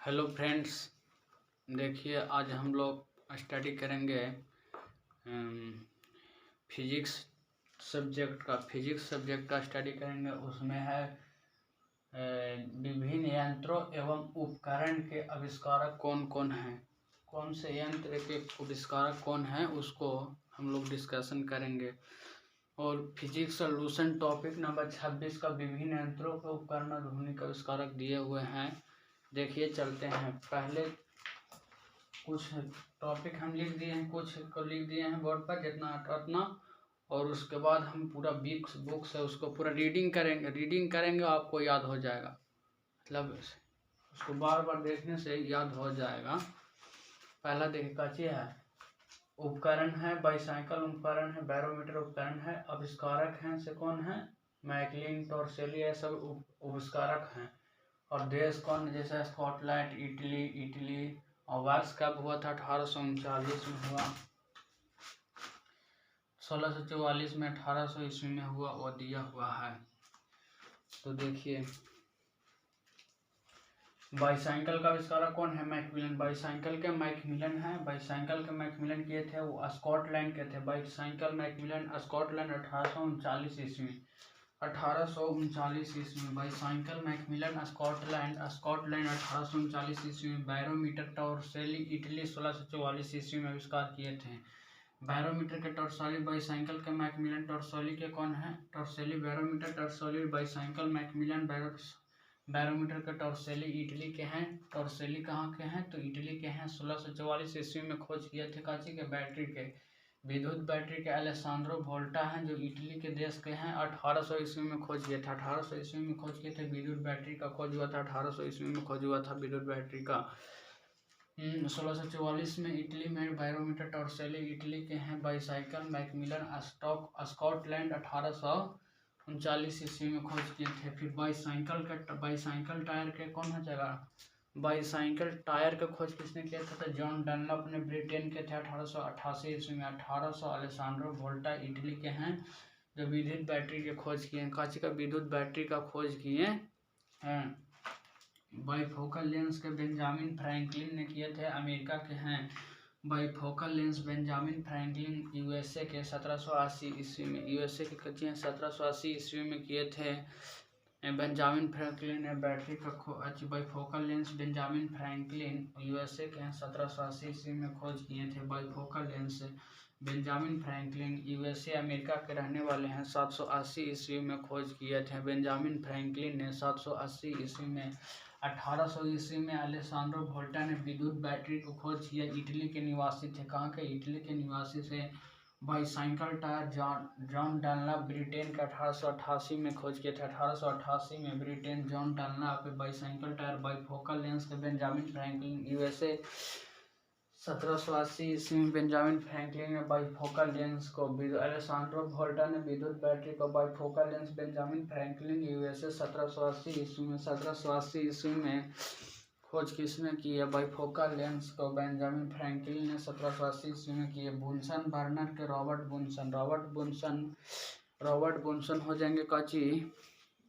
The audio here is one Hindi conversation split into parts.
हेलो फ्रेंड्स, देखिए आज हम लोग स्टडी करेंगे फिजिक्स सब्जेक्ट का स्टडी करेंगे। उसमें है विभिन्न यंत्रों एवं उपकरण के आविष्कारक कौन कौन हैं, कौन से यंत्र के आविष्कारक कौन हैं उसको हम लोग डिस्कशन करेंगे। और फिजिक्स सोल्यूशन टॉपिक नंबर 26 का विभिन्न यंत्रों के उपकरण और ध्वनि के आविष्कारक दिए हुए हैं। देखिए चलते हैं। पहले कुछ टॉपिक हम लिख दिए हैं, कुछ को लिख दिए हैं बोर्ड पर जितना उतना, और उसके बाद हम पूरा बुक से उसको पूरा रीडिंग करेंगे आपको याद हो जाएगा। मतलब उसको बार बार देखने से याद हो जाएगा। पहला देखिए काची है, उपकरण है, बाईसाइकिल उपकरण है, बैरोमीटर उपकरण है। आविष्कारक हैं से कौन है, मैकलिन, टॉर्सेली, ये सब आविष्कारक हैं। और देश कौन, जैसे स्कॉटलैंड, इटली। और वर्ष कब हुआ था, 1839 में हुआ। 1644 में, 1800 ईस्वी में हुआ, वो दिया हुआ है। तो देखिए बाईसाइकिल का आविष्कारक कौन है, मैकमिलन। बाईसाइकिल के मैकमिलन किए थे, वो स्कॉटलैंड के थे। बाईसाइकिल मैकमिलन स्कॉटलैंड 1839 ईस्वी में, 1839 ईस्वी में बाईसाइकिल मैकमिलन स्कॉटलैंड 1839 ईस्वी में। बैरोमीटर टॉर्सेली इटली 1644 ईस्वी में आविष्कार किए थे। बैरोमीटर के टॉर्सेली, बाईसाइकिल के मैकमिलन। टॉर्सेली के कौन है, टॉर्सेली बैरोमीटर, टॉर्सेली बाईसाइकिल, मैकमिलन बैरोमीटर के। टॉर्सेली इटली के हैं। टॉर्सेली कहाँ के हैं, तो इटली के हैं। 1644 ईस्वी में खोज किए थे काची के, बैटरी के, विद्युत बैटरी के। अलेसांद्रो वोल्टा हैं जो इटली के देश के हैं। 1800 ईस्वी में खोज किए थे, 1800 ईस्वी में खोज किए थे। विद्युत बैटरी का खोज हुआ था, 1800 ईस्वी में खोज हुआ था विद्युत बैटरी का। 1644 में इटली में बैरोमीटर टॉर्सेली इटली के हैं। बाईसाइकिल मैकमिलन स्कॉटलैंड 1839 ईस्वी में खोज किए थे। फिर बाईसाइकिल टायर के कौन है जगह, बाईसाइकिल टायर का खोज किसने किया था, तो जॉन डनलप ने, ब्रिटेन के थे। 1888 ईस्वी में। 1800 अलेसांड्रो वोल्टा इटली के हैं जो विद्युत बैटरी के खोज किए हैं। काची का, विद्युत बैटरी का खोज किए हैं। बाईफोकल लेंस के बेंजामिन फ्रैंकलिन ने किए थे, अमेरिका के हैं। Bifocal lens Benjamin Franklin USA के 1780 ईस्वी में, यूएसए के कच्चे हैं, 1780 ईस्वी में किए थे। बेंजामिन फ्रैंकलिन ने बैटरी का bifocal lens Benjamin Franklin USA के हैं, 1780 ईस्वी में खोज किए थे। Bifocal lens Benjamin Franklin USA America के रहने वाले हैं, 780 ईस्वी में खोज किए थे बेंजामिन फ्रैंकलिन ने, 780 ईस्वी में। 1800 ईस्वी में अलेसांड्रो वोल्टा ने विद्युत बैटरी को खोज किया, इटली के निवासी थे। कहाँ के, इटली के निवासी से। Bicycle tyre John Dunlop Britain के 1888 में खोज किए थे, 1888 में Britain John Dunlop. Bicycle tyre bifocal lens के बेंजामिन फ्रैंकलिन यूएसए 1780 ईस्वी में। बेंजामिन फ्रैंकलिन ने बाईफोकल लेंस को, अलेसांड्रो वोल्टा ने विद्युत बैटरी को। Bifocal lens Benjamin Franklin USA 1780 ईस्वी में। 1780 ईस्वी में खोज किसने की है, बाईफोकल लेंस को बेंजामिन फ्रैंकलिन ने 1780 ईस्वी में किए। बुनसन बर्नर के रॉबर्ट बुनसन हो जाएंगे काची,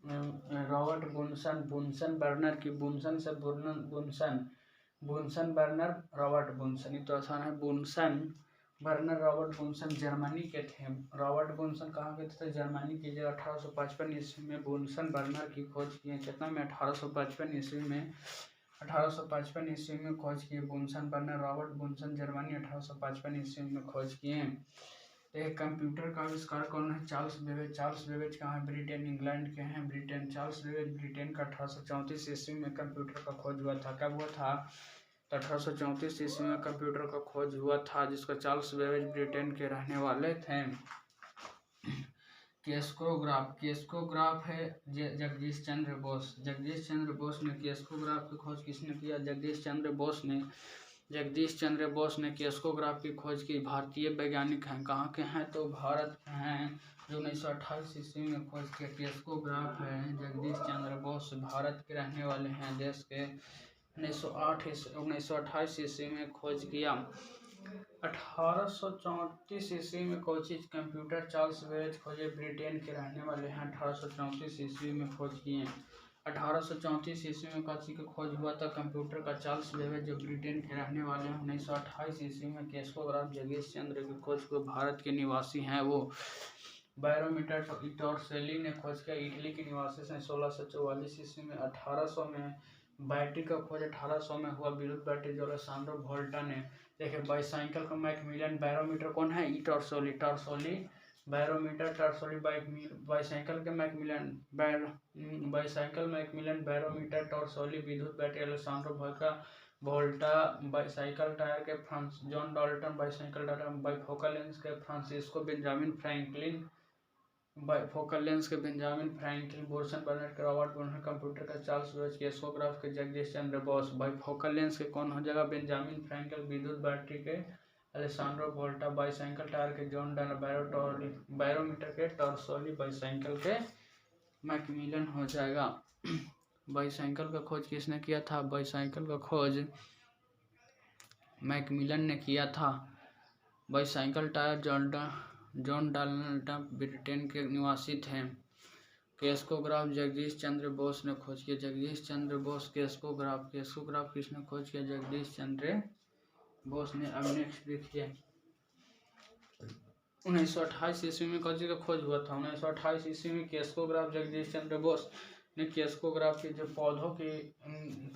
रॉबर्ट बुनसन बर्नर की, बुनसन से बुनसन बर्नर रॉबर्ट बुनसन, तो आसान है। बुनसन बर्नर रॉबर्ट बुनसन जर्मनी के थे। रॉबर्ट बुनसन कहाँ के थे, जर्मनी की। 1855 ईस्वी में बुनसन बर्नर की खोज किए, कितना में, 1855 ईस्वी में। 1855 ईस्वी में खोज किए बुनसन बर्नर, रॉबर्ट बुनसन जर्मनी 1855 ईस्वी में खोज किए। एक कंप्यूटर का आविष्कार कौन है, चार्ल्स बेबेज कहाँ है, ब्रिटेन इंग्लैंड के हैं। ब्रिटेन चार्ल्स बेबेज ब्रिटेन का 1834 ईस्वी में कंप्यूटर का खोज हुआ था। कब हुआ था, तो 1834 ईस्वी में कंप्यूटर का खोज हुआ था, जिसको चार्ल्स बेबेज ब्रिटेन के रहने वाले थे। केस्कोग्राफ है जगदीश चंद्र बोस ने। केस्कोग्राफ की खोज किसने किया, जगदीश चंद्र बोस ने केस्कोग्राफ की खोज की। भारतीय वैज्ञानिक हैं, कहाँ के हैं, तो भारत के हैं, जो 1928 ईस्वी में खोज किया। केस्कोग्राफ है जगदीश चंद्र बोस, भारत के रहने वाले हैं, देश के। 1928 ईस्वी में खोज किया। 1834 ईस्वी में कोची कंप्यूटर चार्ल्स बेबेज खोजे, ब्रिटेन के रहने वाले हैं, 1834 ईस्वी में खोज किए। 1834 ईस्वी में काची का खोज हुआ था। कंप्यूटर का चार्ल्स बेबेज जो ब्रिटेन के रहने वाले हैं। 1928 ईस्वी में कैस्कोग्राफ जगदीश चंद्र की खोज को भारत के निवासी हैं वो। बैरोमीटर टॉर्सेली ने खोज किया, इटली के निवासी से। 1644 ईस्वी में 1800 में बैटरी का खोज 1800 में हुआ, विद्युत बैटरी जो अलेसांड्रो वोल्टा ने। देखिए बाईसाइकिल का मैकमिलन बैरोमीटर कौन है? ई टॉर्सोली। टॉर्सोली बैरोमीटर टॉर्सोली बाईसाइकिल के मैकमिलन बाईसाइकिल मैकमिलन बैरोमीटर टॉर्सोली विद्युत बैटरी अलेसांड्रो वोल्टा बाईसाइकिल टायर के France John Dalton bicycle tyre bifocal lens के Francisco Benjamin Franklin bifocal lens के बेंजामिन फ्रैंकलिन बोर्सन बर्नर्ड के रॉबर्ट बोर्नर कंप्यूटर का चार्ल्स बेबेज कैस्कोग्राफ के जगदीश चंद्र बोस बाईफोकल लेंस के कौन हो जाएगा? बेंजामिन फ्रैंकलिन विद्युत बैटरी के अलेसांड्रो वोल्टा बाईसाइकिल टायर के जॉन डन बैरोमीटर के टॉर्सोली बाईसाइकिल के मैकमिलन हो जाएगा। बाईसाइकिल का खोज किसने किया था? बाईसाइकिल का खोज मैकमिलन ने किया था। Bicycle tyre John Dalton Britain के निवासी थे। कैस्कोग्राफ जगदीश चंद्र बोस ने खोज किया। जगदीश चंद्र बोस कैस्कोग्राफ किसने खोज किया? जगदीश चंद्र बोस ने। अब नेक्स्ट देखिए 1928 ईस्वी में कौन सी का खोज हुआ था? 1928 ईस्वी में कैस्कोग्राफ जगदीश चंद्र बोस ने कैस्कोग्राफ के जो पौधों के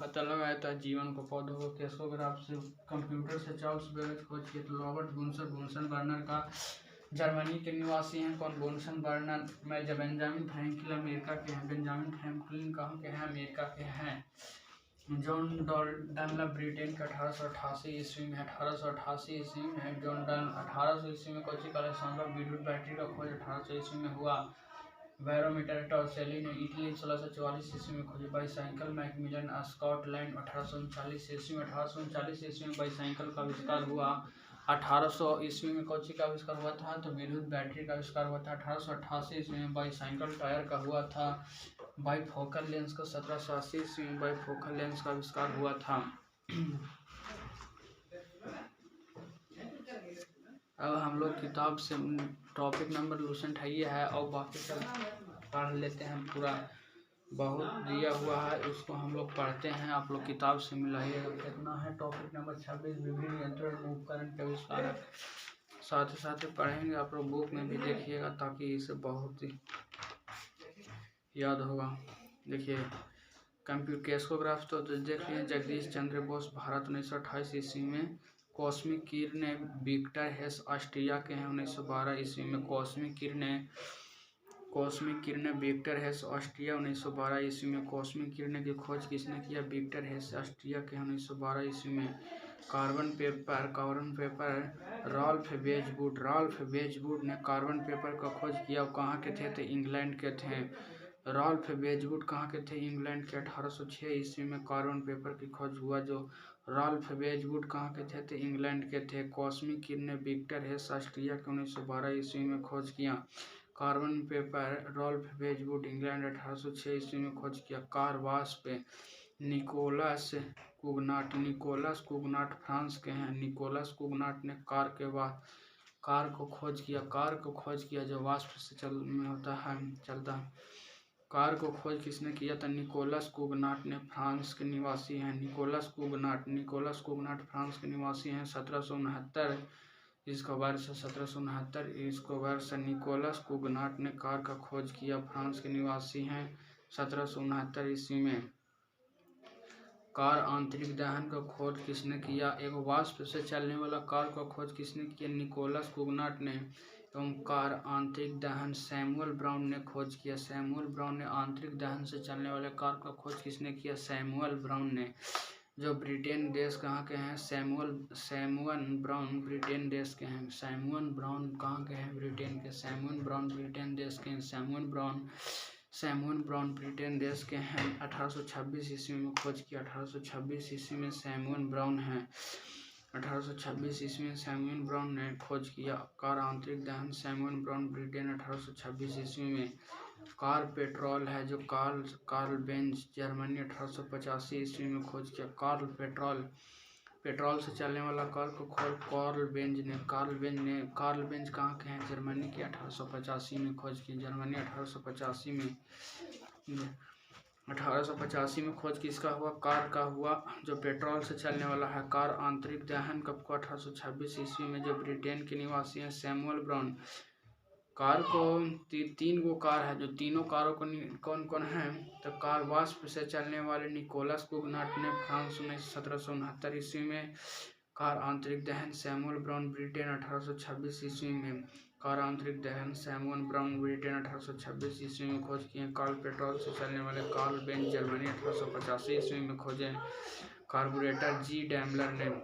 पता लगाया था, जीवन को पौधों को कैस्कोग्राफ से कंप्यूटर से चार्ल्स बेबेज खोज किया। तो रॉबर्ट बुन्सन बर्नर का जर्मनी के निवासी हैं कौन? बुन्सन बर्नर। में जब बेंजामिन फ्रैंकलिन अमेरिका के हैं। बेंजामिन फ्रैंकलिन कहाँ के हैं? अमेरिका के हैं। जॉन डनलप ब्रिटेन के 1888 ईस्वी में 1888 ईस्वी में जॉन डन 1800 ईस्वी में कोची का अलेसांड्रो विद्युत बैटरी का खोज 1800 ईस्वी में हुआ। बैरोमीटर टॉर्सेली ने इटली 1644 ईस्वी में खोजी। बाईसाइकिल मैकमिलन स्कॉटलैंड 1839 ईस्वी में 1839 ईस्वी में बाईसाइकिल का आविष्कार हुआ। 1800 ईस्वी में कौची का आविष्कार हुआ था? तो विद्युत बैटरी का आविष्कार हुआ था। 1888 ईस्वी में बाईसाइकिल टायर का हुआ था। बाईफोकल लेंस का 1780 ईस्वी में बाईफोकल लेंस का आविष्कार हुआ था। अब हम लोग किताब से टॉपिक नंबर लूसेंट है ये है और बाकी सब पढ़ लेते हैं। पूरा बहुत दिया हुआ है उसको हम लोग पढ़ते हैं। आप लोग किताब से मिलाइएगा कितना है। टॉपिक नंबर 26 विभिन्न यंत्रण उपकरण के आविष्कार साथ ही पढ़ेंगे। आप लोग बुक में भी देखिएगा ताकि इसे बहुत ही याद होगा। देखिए कंप्यूटर कैस्कोग्राफ तो देख लिए। जगदीश चंद्र बोस भारत 1928 ईस्वी में। कॉस्मिक किरणें विक्टर हेस ऑस्ट्रिया के हैं। 1912 ईस्वी में कॉस्मिक किरणें विक्टर हेस ऑस्ट्रिया। 1912 ईस्वी में कॉस्मिक किरणें की खोज किसने किया? विक्टर हेस ऑस्ट्रिया के 1912 ईस्वी में। कार्बन पेपर रॉल्फ वेजवुड ने कार्बन पेपर का खोज किया। कहाँ के थे? इंग्लैंड के थे। रॉल्फ वेजवुड कहाँ के थे? इंग्लैंड के। 1806 ईस्वी में कार्बन पेपर की खोज हुआ। जो रॉल्फ वेजवुड कहाँ के थे? इंग्लैंड के थे। कॉस्मिक किरणें विक्टर हेस ऑस्ट्रिया के 1912 ईस्वी में खोज किया। कार्बन पेपर रॉल्फ वेजवुड इंग्लैंड 1806 ईस्वी में खोज किया। कार वाष्प निकोलस कुगनाट फ्रांस के हैं। निकोलस कुगनाट ने कार को खोज किया जो वाष्प से चलता है। कार को खोज किसने किया था? निकोलस कुगनाट ने। फ्रांस के निवासी हैं निकोलस कुगनाट फ्रांस के निवासी हैं। 1769 इसका वर्ष 1769 इसको वर्ष निकोलस कुगनाट ने कार का खोज किया। फ्रांस के निवासी हैं। 1769 ईस्वी में। कार आंतरिक दहन का खोज किसने किया? एक वाष्प से चलने वाला कार का खोज किसने किया? निकोलस कुगनाट ने। एवं कार आंतरिक दहन सैमुअल ब्राउन ने खोज किया। सैमुअल ब्राउन ने आंतरिक दहन से चलने वाले कार का खोज किसने किया? सैमुअल ब्राउन ने। जो ब्रिटेन देश कहाँ के हैं? सैमुअल ब्राउन ब्रिटेन देश के हैं। सैमुअल ब्राउन कहाँ के हैं? ब्रिटेन के। सैमुअल ब्राउन ब्रिटेन देश के हैं। सैमुअल ब्राउन ब्रिटेन देश के हैं। 1826 ईस्वी में खोज किया। 1826 ईस्वी में सैमुअल ब्राउन हैं। 1826 ईस्वी में सैमुअल ब्राउन ने खोज किया। कार आंतरिक दहन सैमुअल ब्राउन ब्रिटेन 1826 ईस्वी में। कार पेट्रोल है जो कार्ल बेंज जर्मनी 1885 ईस्वी में खोज किया। पेट्रोल से चलने वाला कार को खोज कार्ल बेंज कहाँ के हैं? जर्मनी के। 1885 में खोज की। जर्मनी 1885 में 1885 में खोज किसका हुआ? कार का हुआ, जो पेट्रोल से चलने वाला है। कार आंतरिक दहन कब को? 1826 ईस्वी में। जो ब्रिटेन के निवासी हैं सैमुअल ब्राउन। कार को तीन गो कार है, जो तीनों कारों को कौन कौन है? तो कार वाष्प से चलने वाले निकोलस कुगनाट ने फ्रांस 1769 ईस्वी में। कार आंतरिक दहन सैमुअल ब्राउन ब्रिटेन 1826 ईस्वी में। कार आंतरिक दहन सैमुअल ब्राउन ब्रिटेन 1826 ईस्वी में खोज किए। कार पेट्रोल से चलने वाले कार्ल बेंज जर्मनी 1885 ईस्वी में खोजे। कार्बोरेटर जी डैमलर ने।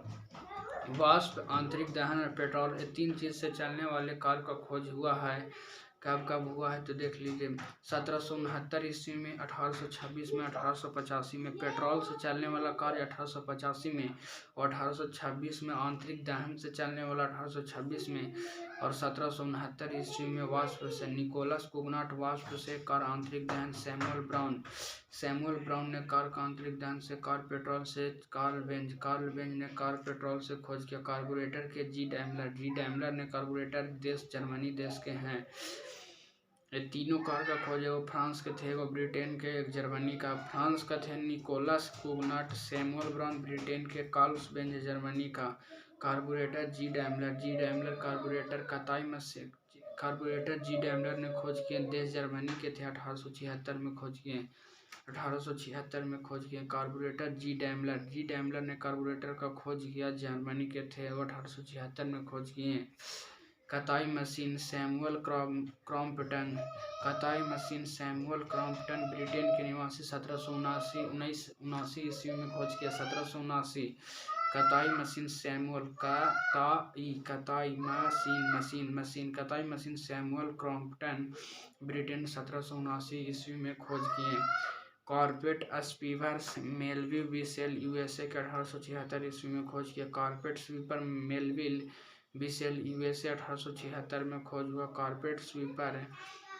वाष्प, आंतरिक दहन और पेट्रोल, ये तीन चीज से चलने वाले कार का खोज हुआ है। कब कब हुआ है तो देख लीजिए। 1769 ईस्वी में, 1826 में, 1885 में। पेट्रोल से चलने वाला कार 1885 में, और 1826 में आंतरिक दहन से चलने वाला 1826 में, और 1769 ईस्वी में वाष्प से निकोलस कुगनाट। वाष्प से कार आंतरिक दहन सैमुअल ब्राउन ने कार का आंतरिक दहन से। कार पेट्रोल से कार्ल बेंज ने कार पेट्रोल से खोज किया। कार्बोरेटर के जी डैमलर ने। कार्बोरेटर देश जर्मनी देश के हैं। ये तीनों कार का खोज है, वो फ्रांस के थे, वो ब्रिटेन के, एक जर्मनी का। फ्रांस का थे निकोलस कुगनाट, सैमुअल ब्राउन ब्रिटेन के, कार्ल बेंज जर्मनी का। कार्बोरेटर जी डैमलर कार्बोरेटर जी डैमलर ने खोज किए, देश जर्मनी के थे, 1876 में खोज किए। 1876 में खोज किए कार्बोरेटर जी डैमलर ने कार्बोरेटर का खोज किया, जर्मनी के थे, वो 1876 में खोज किए। कताई मशीन सैमुअल क्रॉम्पटन। कताई मशीन सैमुअल क्रॉम्पटन ब्रिटेन के निवासी 1779 ईस्वी में खोज किया। 1779। कताई मशीन सैमुअल कताई मशीन सैमुअल क्रॉम्पटन ब्रिटेन 1779 ईस्वी में खोज किए। Carpet sweeper Melville Bissell USA के 1876 ईस्वी में खोज किया। Carpet sweeper Melville Bissell USA 1876 में खोज हुआ। Carpet sweeper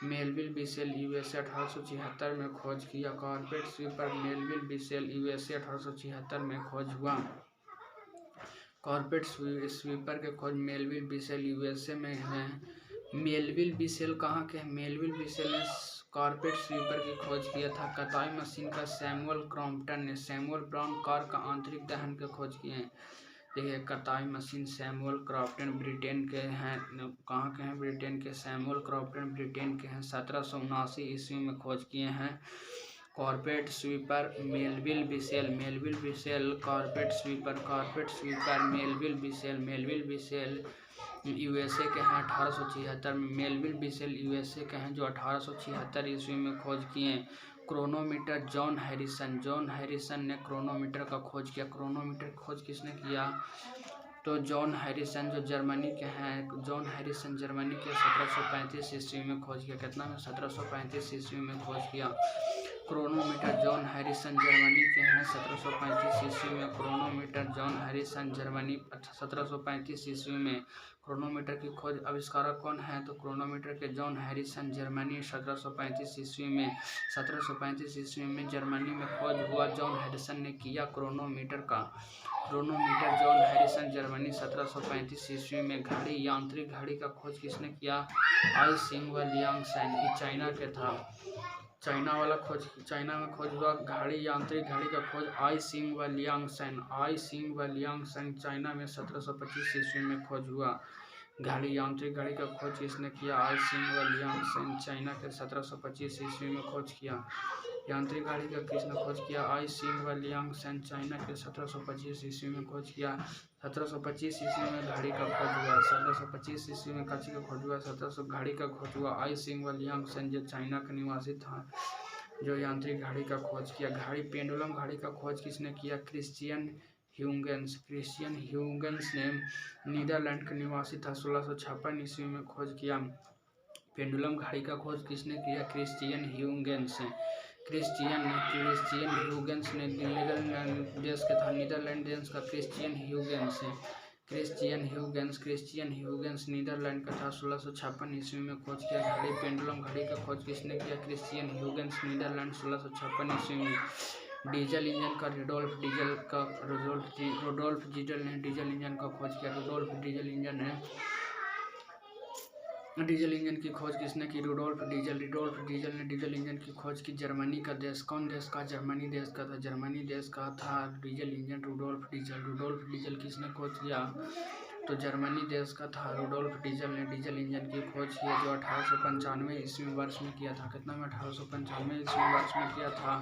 Melville Bissell USA 1876 में खोज किया। Carpet sweeper Melville Bissell USA 1876 में खोज हुआ। कारपेट स्वीपर के खोज मेलविल बिसेल यूएसए में है। मेलविल बिसेल कहाँ के? मेलविल बिसेल ने कारपेट स्वीपर की खोज किया था। कताई मशीन का सैमुअल क्रॉम्पटन ने। सैमुअल ब्राउन कार का आंतरिक दहन के खोज किए। देखिए, कताई मशीन सैमुअल क्रॉम्पटन ब्रिटेन के हैं। कहाँ के हैं? ब्रिटेन के। सैमुअल क्रॉम्पटन ब्रिटेन के हैं, 1779 ईस्वी में खोज किए हैं। Carpet sweeper Melville Bissell carpet sweeper Melville Bissell USA के हैं, 1876 में। मेलविल बिसेल यूएसए के हैं, जो 1876 ईस्वी में खोज किए। क्रोनोमीटर जॉन हैरिसन ने क्रोनोमीटर का खोज किया। क्रोनोमीटर की खोज किसने किया? तो जॉन हैरिसन, जो जर्मनी के हैं। जॉन हैरिसन जर्मनी के 1735 ईस्वी में खोज किया। कितना में? 1735 ईस्वी में खोज किया। क्रोनोमीटर जॉन हैरिसन जर्मनी के हैं, 1735 ईस्वी में। क्रोनोमीटर जॉन हैरिसन जर्मनी 1735 ईस्वी में। क्रोनोमीटर की खोज आविष्कारक कौन है? तो क्रोनोमीटर के जॉन हैरिसन जर्मनी 1735 ईस्वी में। 1735 ईस्वी में जर्मनी में खोज हुआ। जॉन हैरिसन ने किया क्रोनोमीटर का। क्रोनोमीटर जॉन हैरिसन जर्मनी 1735 ईस्वी में। घड़ी, यांत्रिक घड़ी का खोज किसने किया? आई सिंग व लियांगशेन, चाइना के था। चाइना में खोज हुआ घड़ी, यांत्रिक घड़ी का खोज आई सिंग व लियांगशेन चाइना में 1725 ईस्वी में खोज हुआ। घड़ी, यांत्रिक घड़ी का खोज किसने किया? आई सिंग व लियांगशेन चाइना के 1725 ईस्वी में खोज किया। यांत्रिक घड़ी का किसने खोज किया? आई सिंग व लियांगशेन चाइना के 1725 ईस्वी में खोज किया। 1725 ईस्वी में घड़ी का खोज हुआ। 1725 ईस्वी में कच्ची का खोज हुआ। 1700 घड़ी का खोज हुआ। आई सिंग व लियांगशेन जो चाइना का निवासी था, जो यांत्रिक घड़ी का खोज किया। घड़ी, पेंडुलम घड़ी का खोज किसने किया? क्रिश्चियन ह्यूगेंस ने, नीदरलैंड का निवासी था, 1656 ईस्वी में खोज किया। पेंडुलम घड़ी का खोज किसने किया? क्रिश्चियन ह्यूगेंस ने नीदरलैंड देश के था। नीदरलैंड देश का क्रिश्चियन ह्यूगेंस नीदरलैंड का था, 1656 ईस्वी में खोज किया। घड़ी, पेंडुलम घड़ी का खोज किसने किया? क्रिश्चियन ह्यूगेंस नीदरलैंड 1656 ईस्वी में। डीजल इंजन का रोडोल्फ डीजल ने डीजल इंजन का खोज किया। रोडोल्फ डीजल इंजन है डीजल इंजन की खोज किसने की? Rudolf Diesel. रुडोल्फ डीजल ने डीजल इंजन की खोज की। जर्मनी का देश, कौन देश का? जर्मनी देश का था। जर्मनी देश का था diesel engine Rudolf Diesel. Rudolf Diesel किसने खोज किया? तो जर्मनी देश का था रुडोल्फ डीजल ने डीजल इंजन की खोज की, जो 1895 ईस्वी वर्ष में किया था। कितना में? 1895 ईस्वी वर्ष में किया था।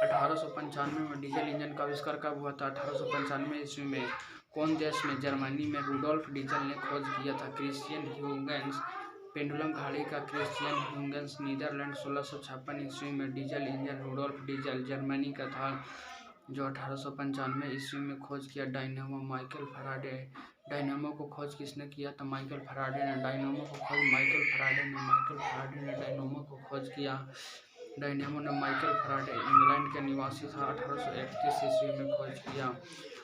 1895 में डीजल इंजन का आविष्कार कब हुआ था? 1895 ईस्वी में। कौन देश में? जर्मनी में रुडोल्फ डीजल ने खोज किया था। क्रिश्चियन ह्यूगेंस पेंडुलम घड़ी का क्रिश्चियन ह्यूगेंस नीदरलैंड 1656 ईस्वी में। Diesel engine Rudolf Diesel Germany का था, जो 1895 ईस्वी में खोज किया। Dynamo Michael Faraday. डायनेमो को खोज किसने किया? तो माइकल फैराडे ने। डायनेमो को खोज माइकल फैराडे ने। माइकल फैराडे ने डायनेमो को खोज किया। डायनेमो ने माइकल फैराडे इंग्लैंड के निवासी था, 1831 ईस्वी में खोज किया।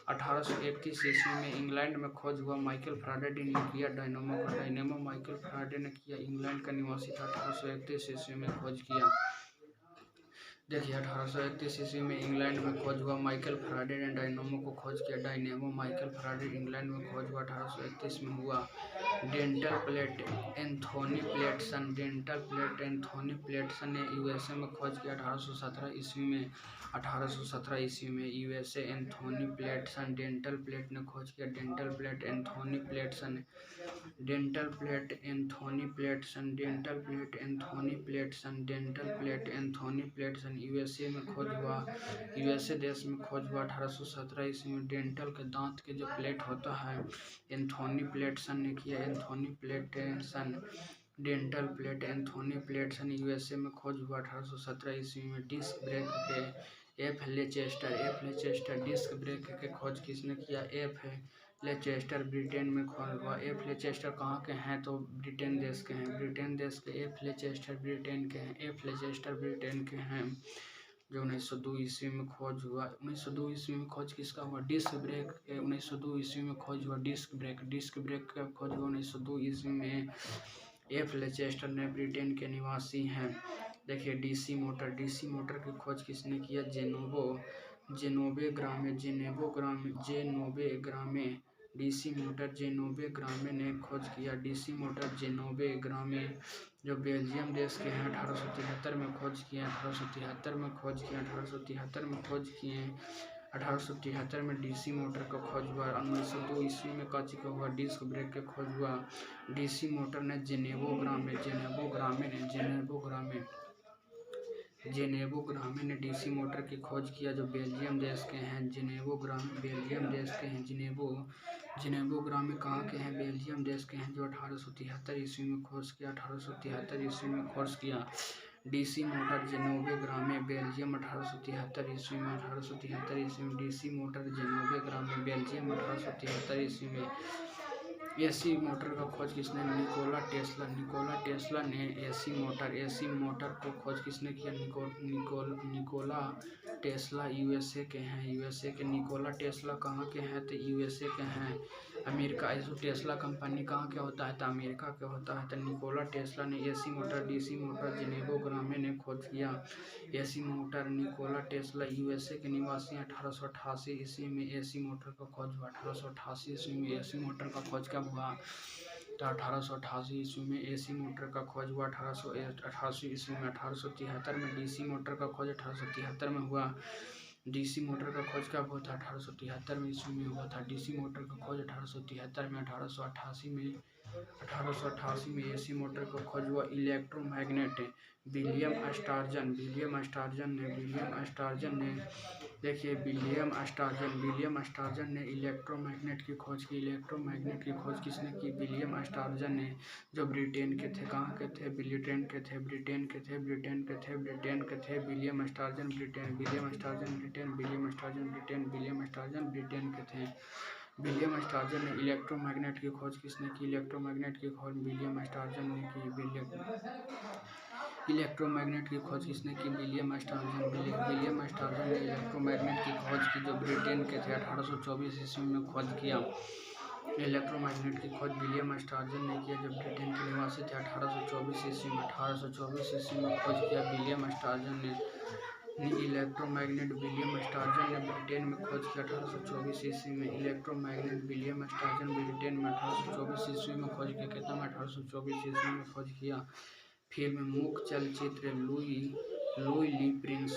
1831 ईस्वी में इंग्लैंड में खोज हुआ। माइकल फैराडे ने किया डायनेमो का। डायनेमो माइकल फैराडे ने किया, इंग्लैंड का निवासी था, 1831 ईस्वी में खोज किया। देखिए 1831 ईस्वी में इंग्लैंड में खोज हुआ। माइकल फैराडे ने डायनेमो को खोज किया। डायनेमो माइकल फैराडे इंग्लैंड में खोज हुआ, 1831 में हुआ। Dental plate Anthony Platson. Dental plate Anthony Platson ने यूएसए में खोज किया, 1817 ईस्वी में। 1817 ईस्वी में USA Anthony Platson dental plate ने खोज किया। Dental plate Anthony Platson. Dental plate Anthony Platson. Dental plate Anthony Platson. Dental plate Anthony Platson USA में खोज हुआ। यूएसए देश में खोज हुआ, 1817 ईस्वी में। डेंटल के दांत के जो प्लेट होता है, एंथोनी प्लेटसन ने किया। Anthony Platson dental plate Anthony Platson USA में खोज हुआ, 1817 ईस्वी में। डिस्क ब्रेक के एफ लेचेस्टर डिस्क ब्रेक के खोज किसने किया? एफ लेचेस्टर ब्रिटेन में खोज हुआ। एफ लेचेस्टर कहाँ के हैं? तो ब्रिटेन देश के हैं। ब्रिटेन देश के एफ लेचेस्टर ब्रिटेन के हैं। एफ लेचेस्टर ब्रिटेन के हैं, जो 1902 ईस्वी में खोज हुआ। 1902 ईस्वी में खोज किसका हुआ? डिस्क ब्रेक के 1902 ईस्वी में खोज हुआ। डिस्क ब्रेक का खोज हुआ 1902 ईस्वी में। एफ लेचेस्टर ने ब्रिटेन के निवासी हैं। देखिए डीसी मोटर की खोज किसने किया? जेनोबे ग्रामे डीसी मोटर जेनोबे ग्रामे ने खोज किया। डीसी मोटर जेनोबे ग्रामे, जो बेल्जियम देश के हैं, 1873 में खोज किए। 1873 में खोज किए। 1873 में खोज किए। 1873 में डीसी मोटर का खोज हुआ। 1902 ईस्वी में काची का हुआ? डिस्क ब्रेक का खोज हुआ। डीसी मोटर ने जेनेवो ग्रामे ने डीसी मोटर की खोज किया, जो बेल्जियम देश के हैं। बेल्जियम देश के हैं। जेनेवो ग्रामे कहाँ के हैं? बेल्जियम देश के हैं, जो 1873 ईस्वी में खोज किया। 1873 ईस्वी में खोज किया। डीसी मोटर जेनोबे ग्रामे बेल्जियम 1873 ईस्वी में। 1873 ईस्वी में डीसी मोटर जेनोबे ग्रामे बेल्जियम 1873 ईस्वी में। एसी मोटर का खोज किसने? निकोला टेस्ला ने एसी मोटर को खोज किसने किया? निकोला टेस्ला यूएसए के हैं। यूएसए के निकोला टेस्ला कहाँ के हैं? तो यूएसए के हैं, अमेरिका। जो टेस्ला कंपनी कहाँ के होता है? तो अमेरिका के होता है। तो निकोला टेस्ला ने एसी मोटर डीसी मोटर जेनेवो ग्रामे ने खोज किया। AC motor Nikola Tesla USA के निवासी 1888 ईस्वी में एसी मोटर का खोज हुआ। 1888 ईस्वी में एसी मोटर का खोज कब हुआ? तो 1888 ईस्वी में एसी मोटर का खोज हुआ। 1888 ईस्वी में। 1873 में डीसी मोटर का खोज 1873 में हुआ। डीसी मोटर का खोज कब हुआ था? 1873 में ईस्वी में हुआ था। डीसी मोटर का खोज 1873 में। 1888 में एसी मोटर का खोज हुआ। इलेक्ट्रोमैग्नेट विलियम स्टार्जन ने इलेक्ट्रोमैग्नेट की खोज की। इलेक्ट्रोमैग्नेट की खोज किसने की? विलियम स्टार्जन ने, जो ब्रिटेन के थे। कहाँ के थे? ब्रिटेन के थे। विलियम स्टार्जन ब्रिटेन के थे। विलियम स्टार्जन ने इलेक्ट्रोमैग्नेट की खोज किसने की? इलेक्ट्रोमैग्नेट की खोज विलियम स्टार्जन ने की। इलेक्ट्रोमैग्नेट की खोज किसने की? विलियम स्टार्जन ने इलेक्ट्रोमैग्नेट की खोज की, जो ब्रिटेन के थे। 1824 ईस्वी में खोज किया। इलेक्ट्रोमैग्नेट की खोज विलियम स्टार्जन ने किया, जो ब्रिटेन के निवासी थे। 1824 ईस्वी में खोज किया विलियम स्टार्जन ने। इलेक्ट्रोमैग्नेट विलियम स्टार्जन ने ब्रिटेन में खोज की 1824 ईस्वी में। इलेक्ट्रोमैग्नेट विलियम स्टार्जन ब्रिटेन में 1824 ईस्वी में खोज किया। कितना में 1824 ईस्वी में खोज किया। फिल्म मूक चलचित्र लुई ली प्रिंस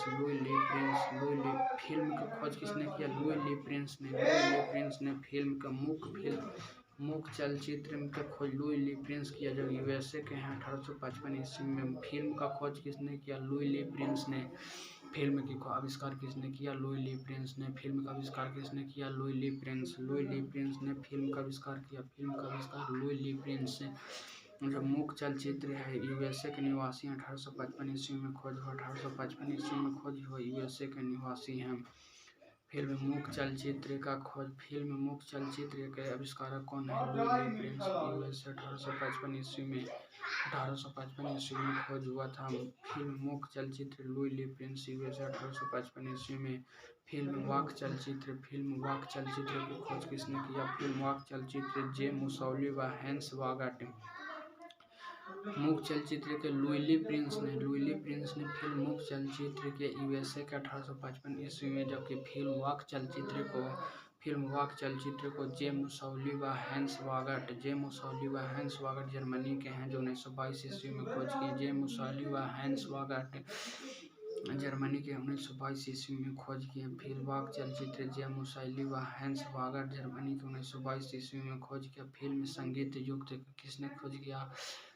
फिल्म की खोज किसने किया। लुई ली प्रिंस ने फिल्म का मूक चलचित्र की खोज लुई ली प्रिंस किया, जो यूएसए के हैं 1855 ईस्वी में। फिल्म का खोज किसने किया। लुई ली प्रिंस ने। फिल्म की आविष्कार किसने किया। लुई ली प्रिंस ने। फिल्म का आविष्कार किसने किया। लुई ली प्रिंस ने फिल्म का आविष्कार किया। फिल्म का आविष्कार लुई ली प्रिंस ने। जो मूक चलचित्र है यूएसए के निवासी 1855 ईस्वी में खोज हुआ। 1855 ईस्वी में खोज हुआ, यूएसए के निवासी हैं। फिल्म मूक चलचित्र के आविष्कारक कौन है। लुई ली प्रिंस। यूएसए 1855 ईस्वी में खोज हुआ था। फिल्म मूक चलचित्र लुई ली प्रिंस, यूएसए 1855 ईस्वी में। फिल्म वाक चलचित्र की खोज किसने किया। फिल्म वाक चलचित्र जे मुसौली व हैंस वागट। मूक चलचित्र के लुई ली प्रिंस ने फिल्म मूक चलचित्र के यूएसए के 1855 ईस्वी में, जबकि फिल्म वाक चलचित्र को जे मुसौली व हैंस वागट जर्मनी के हैं, जो 1922 ईस्वी में खोज किए। जे मुसौली व हैंस वागट जर्मनी के 1922 ईस्वी में खोज किए। फिल्म वाक चलचित्र जे मुसौली व हैंस वागट जर्मनी के 1922 ईस्वी में खोज किया। फिल्म संगीत युक्त किसने खोज किया।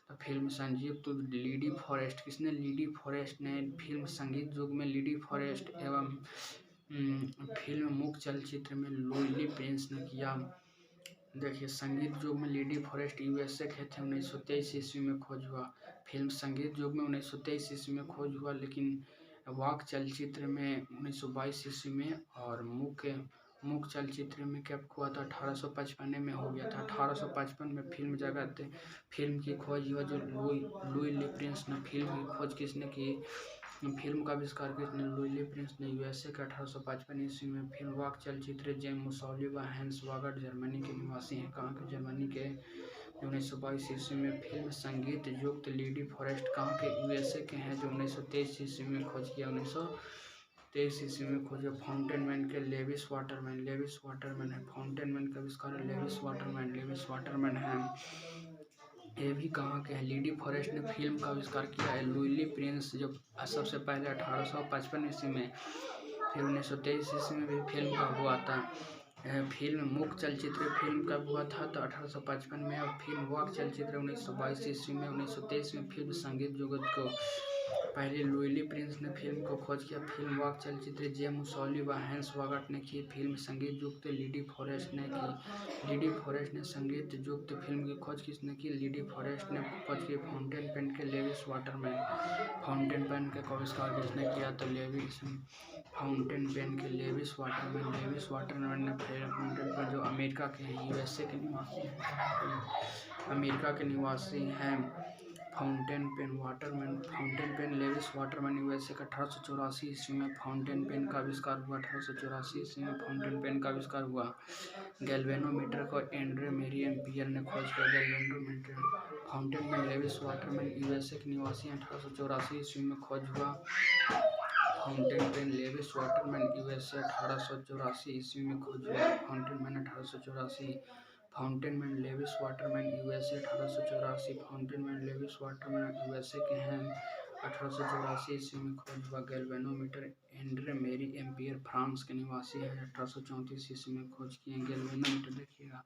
तो फिल्म संगीत लीडी फॉरेस्ट। किसने। लीडी फॉरेस्ट ने फिल्म संगीत युग में लीडी फॉरेस्ट एवं फिल्म मूक चलचित्र में लुई ली प्रिंस ने किया। देखिए, संगीत युग में लीडी फॉरेस्ट यूएसए के थे, 1923 ईस्वी में खोज हुआ। फिल्म संगीत युग में 1923 ईस्वी में खोज हुआ, लेकिन वाक चलचित्र में 1922 ईस्वी में, और मूक चलचित्र में क्या हुआ था, 1855 में हो गया था। 1855 में फिल्म की खोज हुआ, जो लुई ली प्रिंस ने। फिल्म की खोज किसने की। फिल्म का आविष्कार किसने। लुई ली प्रिंस ने। यूएसए के 1855 ईस्वी में। फिल्म वाक चलचित्र जे मुसौली व हैंस वागट जर्मनी के निवासी हैं। कहाँ के। जर्मनी के। 1922 ईस्वी में। फिल्म संगीत युक्त लीडी फॉरेस्ट कहाँ के। यूएसए के हैं, जो 1923 ईस्वी में खोज किया। 1923 ईस्वी में खोजा। फाउंटेन मैन के लेविस वाटरमैन है। फाउंटेन मैन का आविष्कार लेविस वाटरमैन है। ये भी कहाँ के हैं। लीडी फॉरेस्ट ने फिल्म का आविष्कार किया है। लुई ली प्रिंस जो सबसे पहले 1855 ईस्वी में, फिर 1923 ईस्वी में भी फिल्म का हुआ था। फिल्म मूक चलचित्र फिल्म का हुआ था तो 1855 में, और फिल्म वाक चलचित्र 1922 ईस्वी में। 1923 में फिल्म संगीत जगत को पहले लुई ली प्रिंस ने फिल्म को खोज किया। फिल्म वाक चलचित्र जे मुसौली व हैंस वागट ने की। फिल्म संगीत युक्त लीडी फॉरेस्ट ने की। लीडी फॉरेस्ट ने संगीत युक्त फिल्म की खोज किसने की। लीडी फॉरेस्ट ने खोज की फाउंटेन पेन के लेविस वाटरमैन। फाउंटेन पेन का आविष्कार किसने किया, तो फाउंटेन पेन के लेविस वाटरमैन ने फाउंटेन पेन, जो अमेरिका के हैं, यूएसए के निवासी हैं, अमेरिका के निवासी हैं। Fountain pen Lewis Waterman USA का 1884 ईस्वी में फाउंटेन पेन का आविष्कार हुआ। 1884 ईस्वी में फाउंटेन पेन का आविष्कार हुआ। गैल्वेनोमीटर को एंड्रे मेरी एम्पियर ने खोज किया। Galvanometer. Fountain pen Lewis Waterman USA के निवासी 1884 ईस्वी में खोज हुआ। Fountain pen Lewis Waterman USA 1884 ईस्वी में खोज हुआ। Fountain pen 1884। Fountain pen Lewis Waterman USA 1884। Fountain pen Lewis Waterman USA के हैं, 1884 ईस्वी में खोज हुआ। Galvanometer Andre Marie Ampere France के निवासी हैं, 1834 ईस्वी में खोज किए। गैल्वेनोमीटर देखिएगा,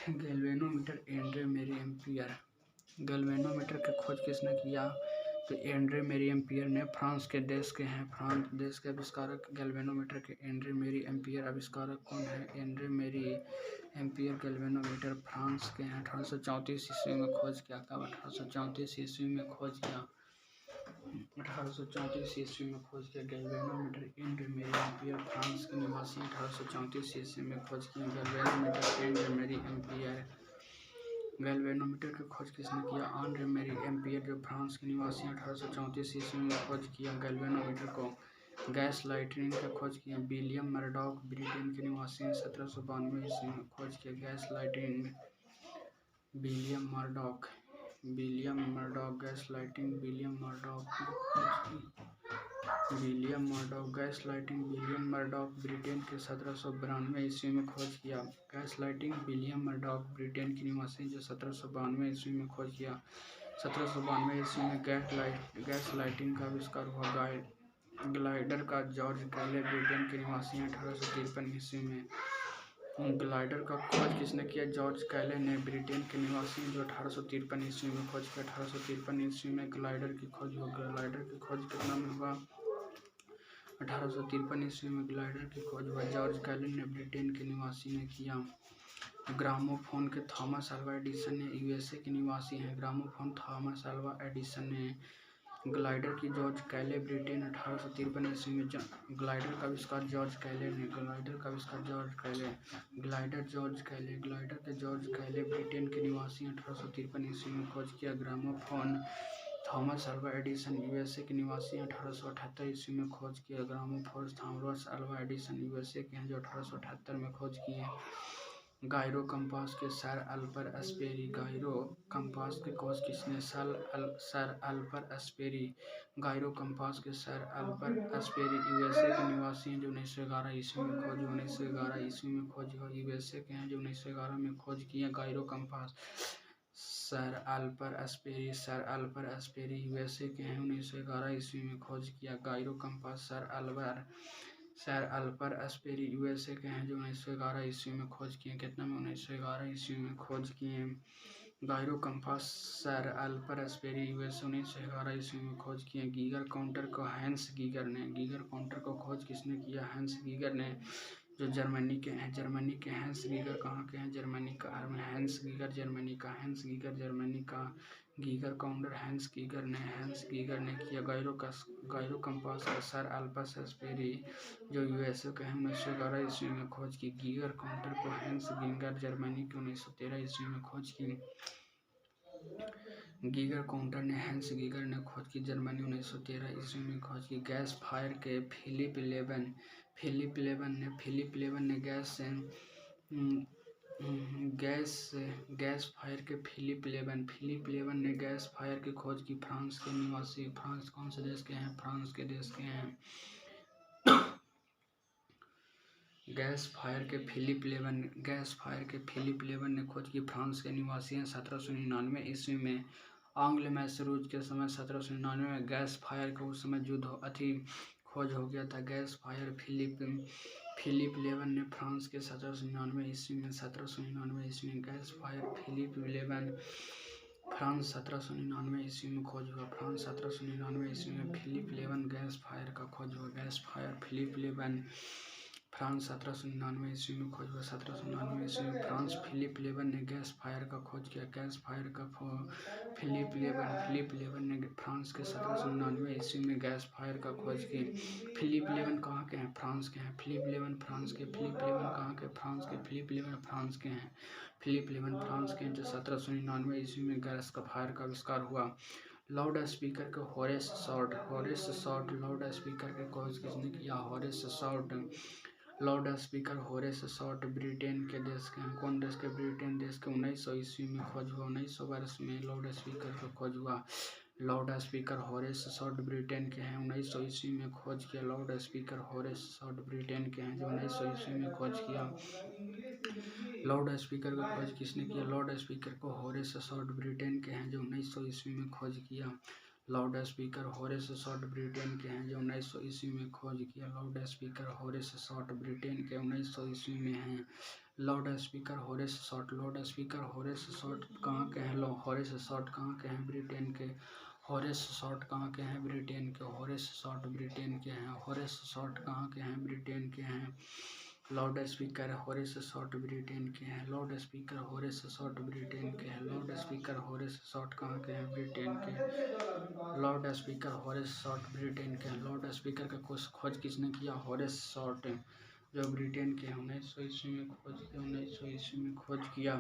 galvanometer Andre Marie ampere. Galvanometer की खोज किसने किया, तो एंड्रे मेरी एम्पियर ने। फ्रांस के देश के हैं, फ्रांस देश के आविष्कारक गैल्वेनोमीटर के एंड्रे मेरी एम्पियर। आविष्कारक कौन है, Andre Marie ampere. Galvanometer France के हैं, 1834 ईस्वी में खोज किया। कब, 1834 ईस्वी में खोज किया। 1834 ईस्वी में खोज किया। Galvanometer Andre Marie Ampere France के निवासी 1834 ईस्वी में खोज किया। Galvanometer Andre Marie ampere. Galvanometer की खोज किसने किया, आंड्रे मेरी एम्पियर, जो फ्रांस के निवासी 1834 ईस्वी में खोज किया। गैल्वेनोमीटर को गैस लाइटनिंग की खोज किया। विलियम मर्डॉक ब्रिटेन के निवासी 1792 ईस्वी में खोज किया। Gas lightning. William Murdoch gas lighting. William Murdoch ने खोज की। William Murdoch gas lighting William Murdoch Britain के 1792 ईस्वी में खोज किया। Gas lighting William Murdoch Britain के निवासी जो 1792 ईस्वी में खोज किया। 1792 ईस्वी में गैस लाइटिंग का आविष्कार हुआ। ग्लाइडर का जॉर्ज कैले ब्रिटेन के निवासी हैं 1853 ईस्वी में। ग्लाइडर का खोज किसने किया? जॉर्ज कैले ने ब्रिटेन के निवासी जो 1853 ईस्वी में खोज किया। 1853 ईस्वी में ग्लाइडर की खोज हुआ। ग्लाइडर की खोज कितना में हुआ? 1853 ईस्वी में ग्लाइडर की खोज हुआ। जॉर्ज कैले ने ब्रिटेन के निवासी ने किया। ग्रामोफोन के थॉमस अल्वा एडिसन ने यूएसए के निवासी हैं। ग्रामोफोन थॉमस अल्वा एडिसन ने। ग्लाइडर की जॉर्ज कैले ब्रिटेन 1853 ईस्वी में। ग्लाइडर का आविष्कार जॉर्ज कैले ने। ग्लाइडर का आविष्कार जॉर्ज कैले। ग्लाइडर जॉर्ज कैले। ग्लाइडर के जॉर्ज कैले ब्रिटेन के निवासी 1853 ईस्वी में खोज किया। Gramophone Thomas Alva Edison USA के निवासी 1878 ईस्वी में खोज किया। Gramophone Thomas Alva Edison USA के हैं जो 1878 में खोज किए। गायरो कंपास के सर अल्पर एस्पेरी। गायरो कंपास की खोज किसने? Sir Elmer एस्पेरी। गायरो कंपास के सर अल्पर एस्पेरी यूएसए के निवासी हैं जो 1911 ईस्वी में खोज। 1911 ईस्वी में खोज हुआ। यूएसए के हैं जो 1911 में खोज किए gyro compass. Sir Elmer Sperry. Sir Elmer Sperry USA के हैं 1911 ईस्वी में खोज किया gyro compass. Sir Elmer Sperry USA के हैं जो 1911 ईस्वी में खोज किए। कितना में? 1911 ईस्वी में खोज किए gyro compass. Sir Elmer Sperry USA 1911 ईस्वी में खोज किए। गीगर काउंटर को हैंस गीगर ने। गीगर काउंटर को खोज किसने किया? हैंस गीगर ने जो जर्मनी के हैं। जर्मनी के हैंस गीगर कहाँ के हैं? जर्मनी का हैंस गीगर जर्मनी का। हैंस गीगर जर्मनी का। गीगर काउंटर हैंस गीगर ने किया। गायरो कंपास का सर अल्पस एस्पेरी जो यूएसए के हैं 1911 ईस्वी में खोज की। गीगर काउंटर को हैंस गीगर जर्मनी के 1913 ईस्वी में खोज की। गीगर काउंटर ने हैंस गीगर ने खोज की। जर्मनी 1913 ईस्वी में खोज की। गैस फायर के फिलिप लेवन ने गैस फायर के फिलिप लेवन ने गैस फायर की खोज की। फ्रांस के निवासी। फ्रांस कौन से देश के हैं? फ्रांस के देश के हैं। गैस फायर के फिलिप लेवन ने खोज की। फ्रांस के निवासी हैं 1799 ईस्वी में। आंग्ल मैसूर के समय 1799 में गैस फायर का उस समय खोज हो गया था। गैस फायर फिलिप लेवन ने फ्रांस के 1799 ईस्वी में। 1799 ईस्वी में गैस फायर फिलिप लेवन फ्रांस 1799 ईस्वी में खोज हुआ। फ्रांस 1799 ईस्वी में फिलिप लेवन गैस फायर का खोज हुआ। गैस फायर फिलिप लेवन फ्रांस 1799 ईस्वी में खोज हुआ। 1799 ईस्वी में फ्रांस फिलिप लेवन ने गैस फायर का खोज किया। गैस फायर का फिलिप लेवन ने फ्रांस के 1799 ईस्वी में गैस फायर का खोज की। फिलिप लेवन कहाँ के हैं? फ्रांस के हैं। फिलिप लेवन फ्रांस के। फिलिप लेवन कहाँ के? फ्रांस के। फिलिप लेवन फ्रांस के हैं। फिलिप लेवन फ्रांस के हैं जो 1799 ईस्वी में गैस का फायर का आविष्कार हुआ। लाउड स्पीकर के होरेस शॉर्ट लाउड स्पीकर के खोज किसने किया? Horace short. Loud speaker Horace short Britain के देश के हैं। कौन देश के? ब्रिटेन देश के। 1900 ईस्वी में खोज हुआ। 1900 वर्ष में लाउड स्पीकर का खोज हुआ। Loud speaker Horace short Britain के हैं। 1900 ईस्वी में खोज किया। Loud speaker Horace short Britain के हैं जो 1900 ईस्वी में खोज किया। लाउड स्पीकर का खोज किसने किया? लाउड स्पीकर को होरेस शॉर्ट ब्रिटेन के हैं जो 1900 ईस्वी में खोज किया। Loud speaker Horace short Britain के हैं जो 1900 ईस्वी में खोज किया। Loud speaker Horace short Britain के 1900 ईस्वी में हैं। Loud speaker Horace short. Loud speaker Horace short कहाँ के हैं? होरेस शॉर्ट कहाँ के हैं? ब्रिटेन के। होरेस शॉर्ट कहाँ के हैं? ब्रिटेन के। होरेस शॉर्ट ब्रिटेन के हैं। होरेस शॉर्ट कहाँ के हैं? ब्रिटेन के हैं। Loud speaker Horace short Britain के हैं। Loud speaker Horace short Britain के हैं। लाउड स्पीकर होरेस शॉर्ट कहाँ के हैं? ब्रिटेन के। Loud speaker Horace short Britain के हैं। लाउड स्पीकर का खोज किसने किया? होरेस शॉर्ट जो ब्रिटेन के 1900 ईस्वी में खोज किया। 1900 ईस्वी में खोज किया।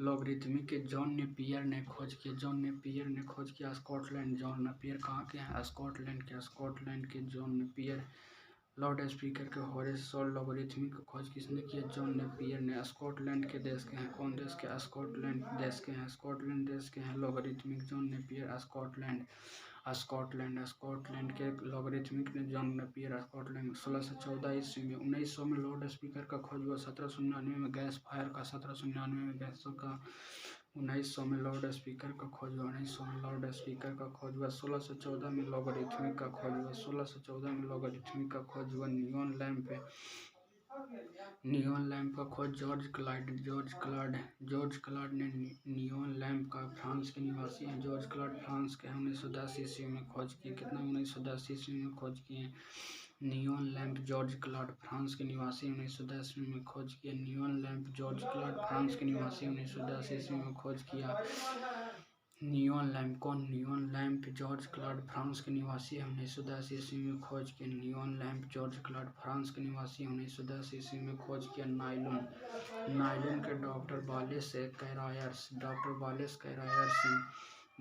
लॉगरिथमिक के जॉन नेपियर ने खोज किया। जॉन नेपियर ने खोज किया स्कॉटलैंड। जॉन नेपियर कहाँ के हैं? स्कॉटलैंड के। स्कॉटलैंड के जॉन नेपियर। लाउड स्पीकर के होरेस शॉर्ट लॉगरिथमिक की खोज किसने किया? जॉन नेपियर ने। स्कॉटलैंड के देश के हैं। कौन देश के? स्कॉटलैंड देश के हैं। स्कॉटलैंड देश के हैं logarithmic John Napier. Scotland Scotland के लॉगरिथमिक ने जॉन नेपियर स्कॉटलैंड 1614 ईस्वी में। 1900 में लाउड स्पीकर का खोज हुआ। 1799 में गैस फायर का 1799 में गैसों का 1900 में लाउड स्पीकर का खोज हुआ। 1900 में लाउड स्पीकर का खोज हुआ। 1614 में लॉगरिथमिक का खोज हुआ। 1614 में लॉगरिथमिक का खोज हुआ। नियॉन लैंप का खोज जॉर्ज क्लाड ने नियॉन लैंप का फ्रांस के निवासी हैं। जॉर्ज क्लाड फ्रांस के 1910 ईस्वी में खोज किए। कितना 1910 ईस्वी में खोज किए neon lamp. George clad France के निवासी 1910 ईस्वी में खोज किया neon lamp. George clad France के निवासी 1910 ईस्वी में खोज किया नियॉन लैंप। कौन? Neon lamp George clad France के निवासी 1910 ईस्वी में खोज किया neon lamp. George clad France के निवासी 1910 ईस्वी में खोज किया नायलॉन के डॉक्टर वालेस कैरायर्स।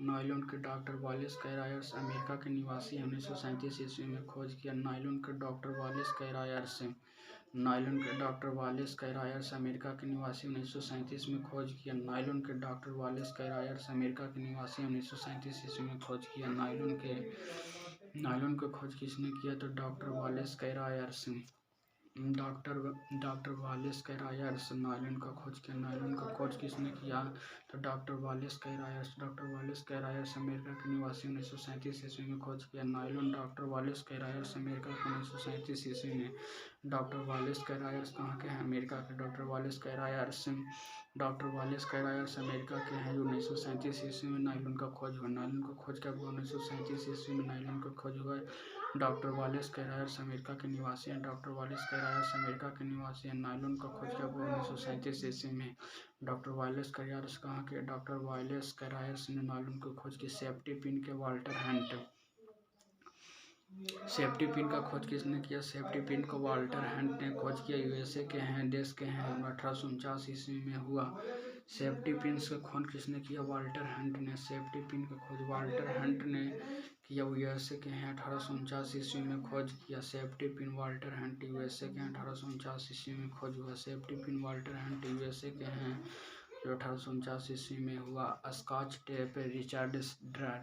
नायलॉन के डॉक्टर वालेस कैरायर्स अमेरिका के निवासी 1937 ईस्वी में खोज किया नायलॉन के डॉक्टर वालेस कैरायर्स। नायलॉन के डॉक्टर वालेस कैरायर्स अमेरिका के निवासी 1937 में खोज किया नायलॉन के डॉक्टर वालेस कैरायर्स अमेरिका के निवासी 1937 ईस्वी में खोज किया नायलॉन के खोज किसने किया? तो doctor Wallace Carothers. Doctor Wallace Carothers nylon का खोज किया। नायलॉन का खोज किसने किया? तो doctor Wallace Carothers. Doctor Wallace Carothers America के निवासी 1937 ईस्वी में खोज किया nylon. Doctor Wallace Carothers America के 1937 ईस्वी में। डॉक्टर वालेस कैरायर्स कहाँ के हैं? अमेरिका के। डॉक्टर वालेस कैरायर्स अमेरिका के हैं। 1937 ईस्वी में नायलॉन का खोज हुआ। नायलॉन का खोज कब हुआ? 1937 ईस्वी में नायलॉन का खोज हुआ। डॉक्टर वालेस कैरायर्स अमेरिका के निवासी हैं। डॉक्टर वालेस कैरायर्स अमेरिका के निवासी हैं। नायलॉन का खोज कब हुआ? 1937 ईस्वी में। डॉक्टर वालेस कैरायर्स कहाँ के? डॉक्टर वालेस कैरायर्स ने नायलॉन की खोज की। सेफ्टी पिन के वाल्टर हंट। सेफ्टी पिन का खोज किसने किया? सेफ्टी पिन को वाल्टर हंट ने खोज किया। यूएसए के हैं, देश के हैं। 1849 ईस्वी में हुआ। सेफ्टी पिन का खोज किसने किया? वाल्टर हंट ने। सेफ्टी पिन का खोज वाल्टर हंट ने किया। यूएसए के हैं, 1849 ईस्वी में खोज किया। Safety pin Walter Hunt USA के हैं, 1849 ईस्वी में खोज हुआ। Safety pin Walter Hunt USA के हैं, जो 1849 ईस्वी में हुआ। Scotch tape Richard Drew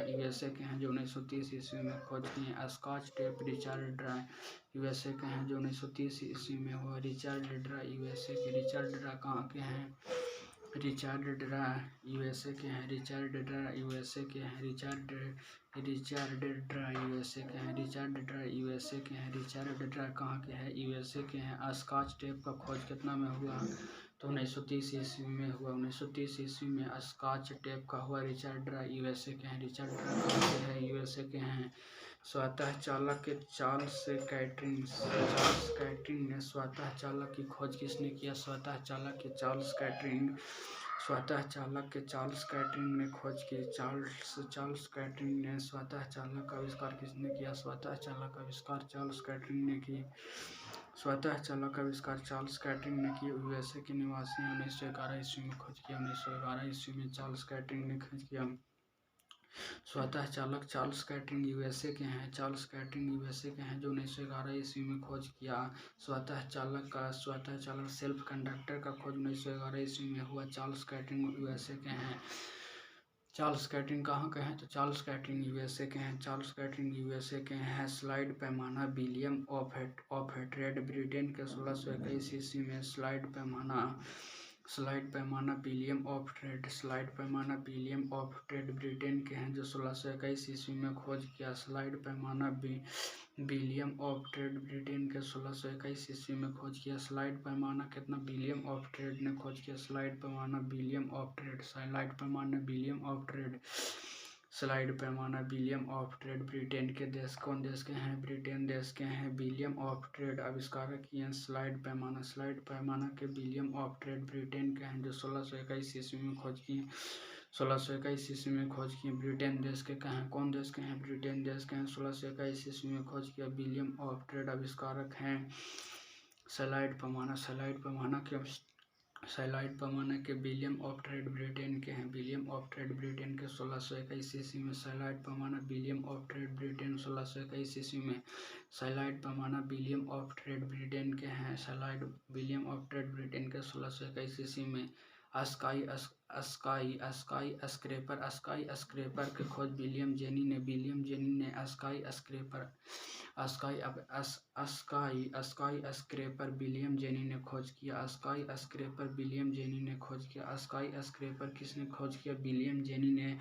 USA के हैं, जो 1930 ईस्वी में खोज किए। Scotch tape Richard Drew USA के हैं, जो 1930 ईस्वी में हुआ। रिचर्ड ड्रा यूएसए के। रिचर्ड ड्रा कहाँ के हैं? रिचर्ड ड्रा यूएसए के हैं। रिचर्ड ड्रा यूएसए के हैं। रिचर्ड ड्रा यूएसए के हैं। रिचर्ड ड्रा यूएसए के हैं। रिचर्ड ड्रा कहाँ के हैं? यूएसए के हैं। स्कॉच टेप का खोज कितना में हुआ? तो 1930 ईस्वी में हुआ। 1930 ईस्वी में स्कॉच टेप का हुआ। रिचर्ड ड्रा यूएसए के हैं। रिचर्ड ड्रा कहाँ के हैं? यूएसए के हैं। स्वतः चालक के चार्ल्स कैटरिंग ने स्वतः चालक की खोज किसने किया? स्वतः चालक के चार्ल्स कैटरिंग ने खोज की। चार्ल्स कैटरिंग ने स्वतः चालक का आविष्कार किसने किया? स्वतः चालक आविष्कार चार्ल्स कैटरिंग ने की। स्वतः चालक आविष्कार चार्ल्स कैटरिंग ने की। यूएसए के निवासी 1911 ईस्वी में खोज किया। 1911 ईस्वी में चार्ल्स कैटरिंग ने खोज किया। स्वतः चालक चार्ल्स कैटरिंग यूएसए के हैं। चार्ल्स कैटरिंग यूएसए के हैं, जो 1911 ईस्वी में खोज किया। स्वतः चालक सेल्फ कंडक्टर का खोज 1911 ईस्वी में हुआ। चार्ल्स कैटरिंग यूएसए के हैं। चार्ल्स कैटरिंग कहाँ के हैं? तो चार्ल्स कैटरिंग यूएसए के हैं। चार्ल्स कैटरिंग यूएसए के हैं। स्लाइड पैमाना विलियम ऑफ ट्रेड ब्रिटेन के 1621 ईस्वी में। स्लाइड पैमाना विलियम ऑफ ट्रेड ब्रिटेन के हैं, जो 1621 ईस्वी में खोज किया। स्लाइड पैमाना विलियम ऑफ ट्रेड ब्रिटेन के 1621 ईस्वी में खोज किया। स्लाइड पैमाना कितना? विलियम ऑफ ट्रेड ने खोज किया। स्लाइड पैमाना विलियम ऑफ ट्रेड ब्रिटेन के देश। कौन देश के हैं? ब्रिटेन देश के हैं। विलियम ऑफ ट्रेड आविष्कारक किए स्लाइड पैमाना के विलियम ऑफ ट्रेड ब्रिटेन के हैं, जो 1621 ईस्वी में खोज किए। 1621 ईस्वी में खोज किए। ब्रिटेन देश के हैं। कौन देश के हैं? ब्रिटेन देश के हैं। 1621 ईस्वी में खोज किया। विलियम ऑफ ट्रेड आविष्कारक हैं स्लाइड पैमाना के विलियम ऑफ ट्रेड ब्रिटेन के हैं। विलियम ऑफ ट्रेड ब्रिटेन के 1621 ईस्वी में। स्लाइड पैमाना विलियम ऑफ ट्रेड ब्रिटेन 1621 ईस्वी में। स्लाइड पैमाना विलियम ऑफ ट्रेड ब्रिटेन के हैं। Slide William of trade Britain के 1621 ईस्वी में। स्काई स्क्रेपर की खोज विलियम जेनी ने स्काई स्क्रेपर विलियम जेनी ने खोज किया। स्काई स्क्रेपर विलियम जेनी ने खोज किया। स्काई स्क्रेपर किसने खोज किया? विलियम जेनी ने।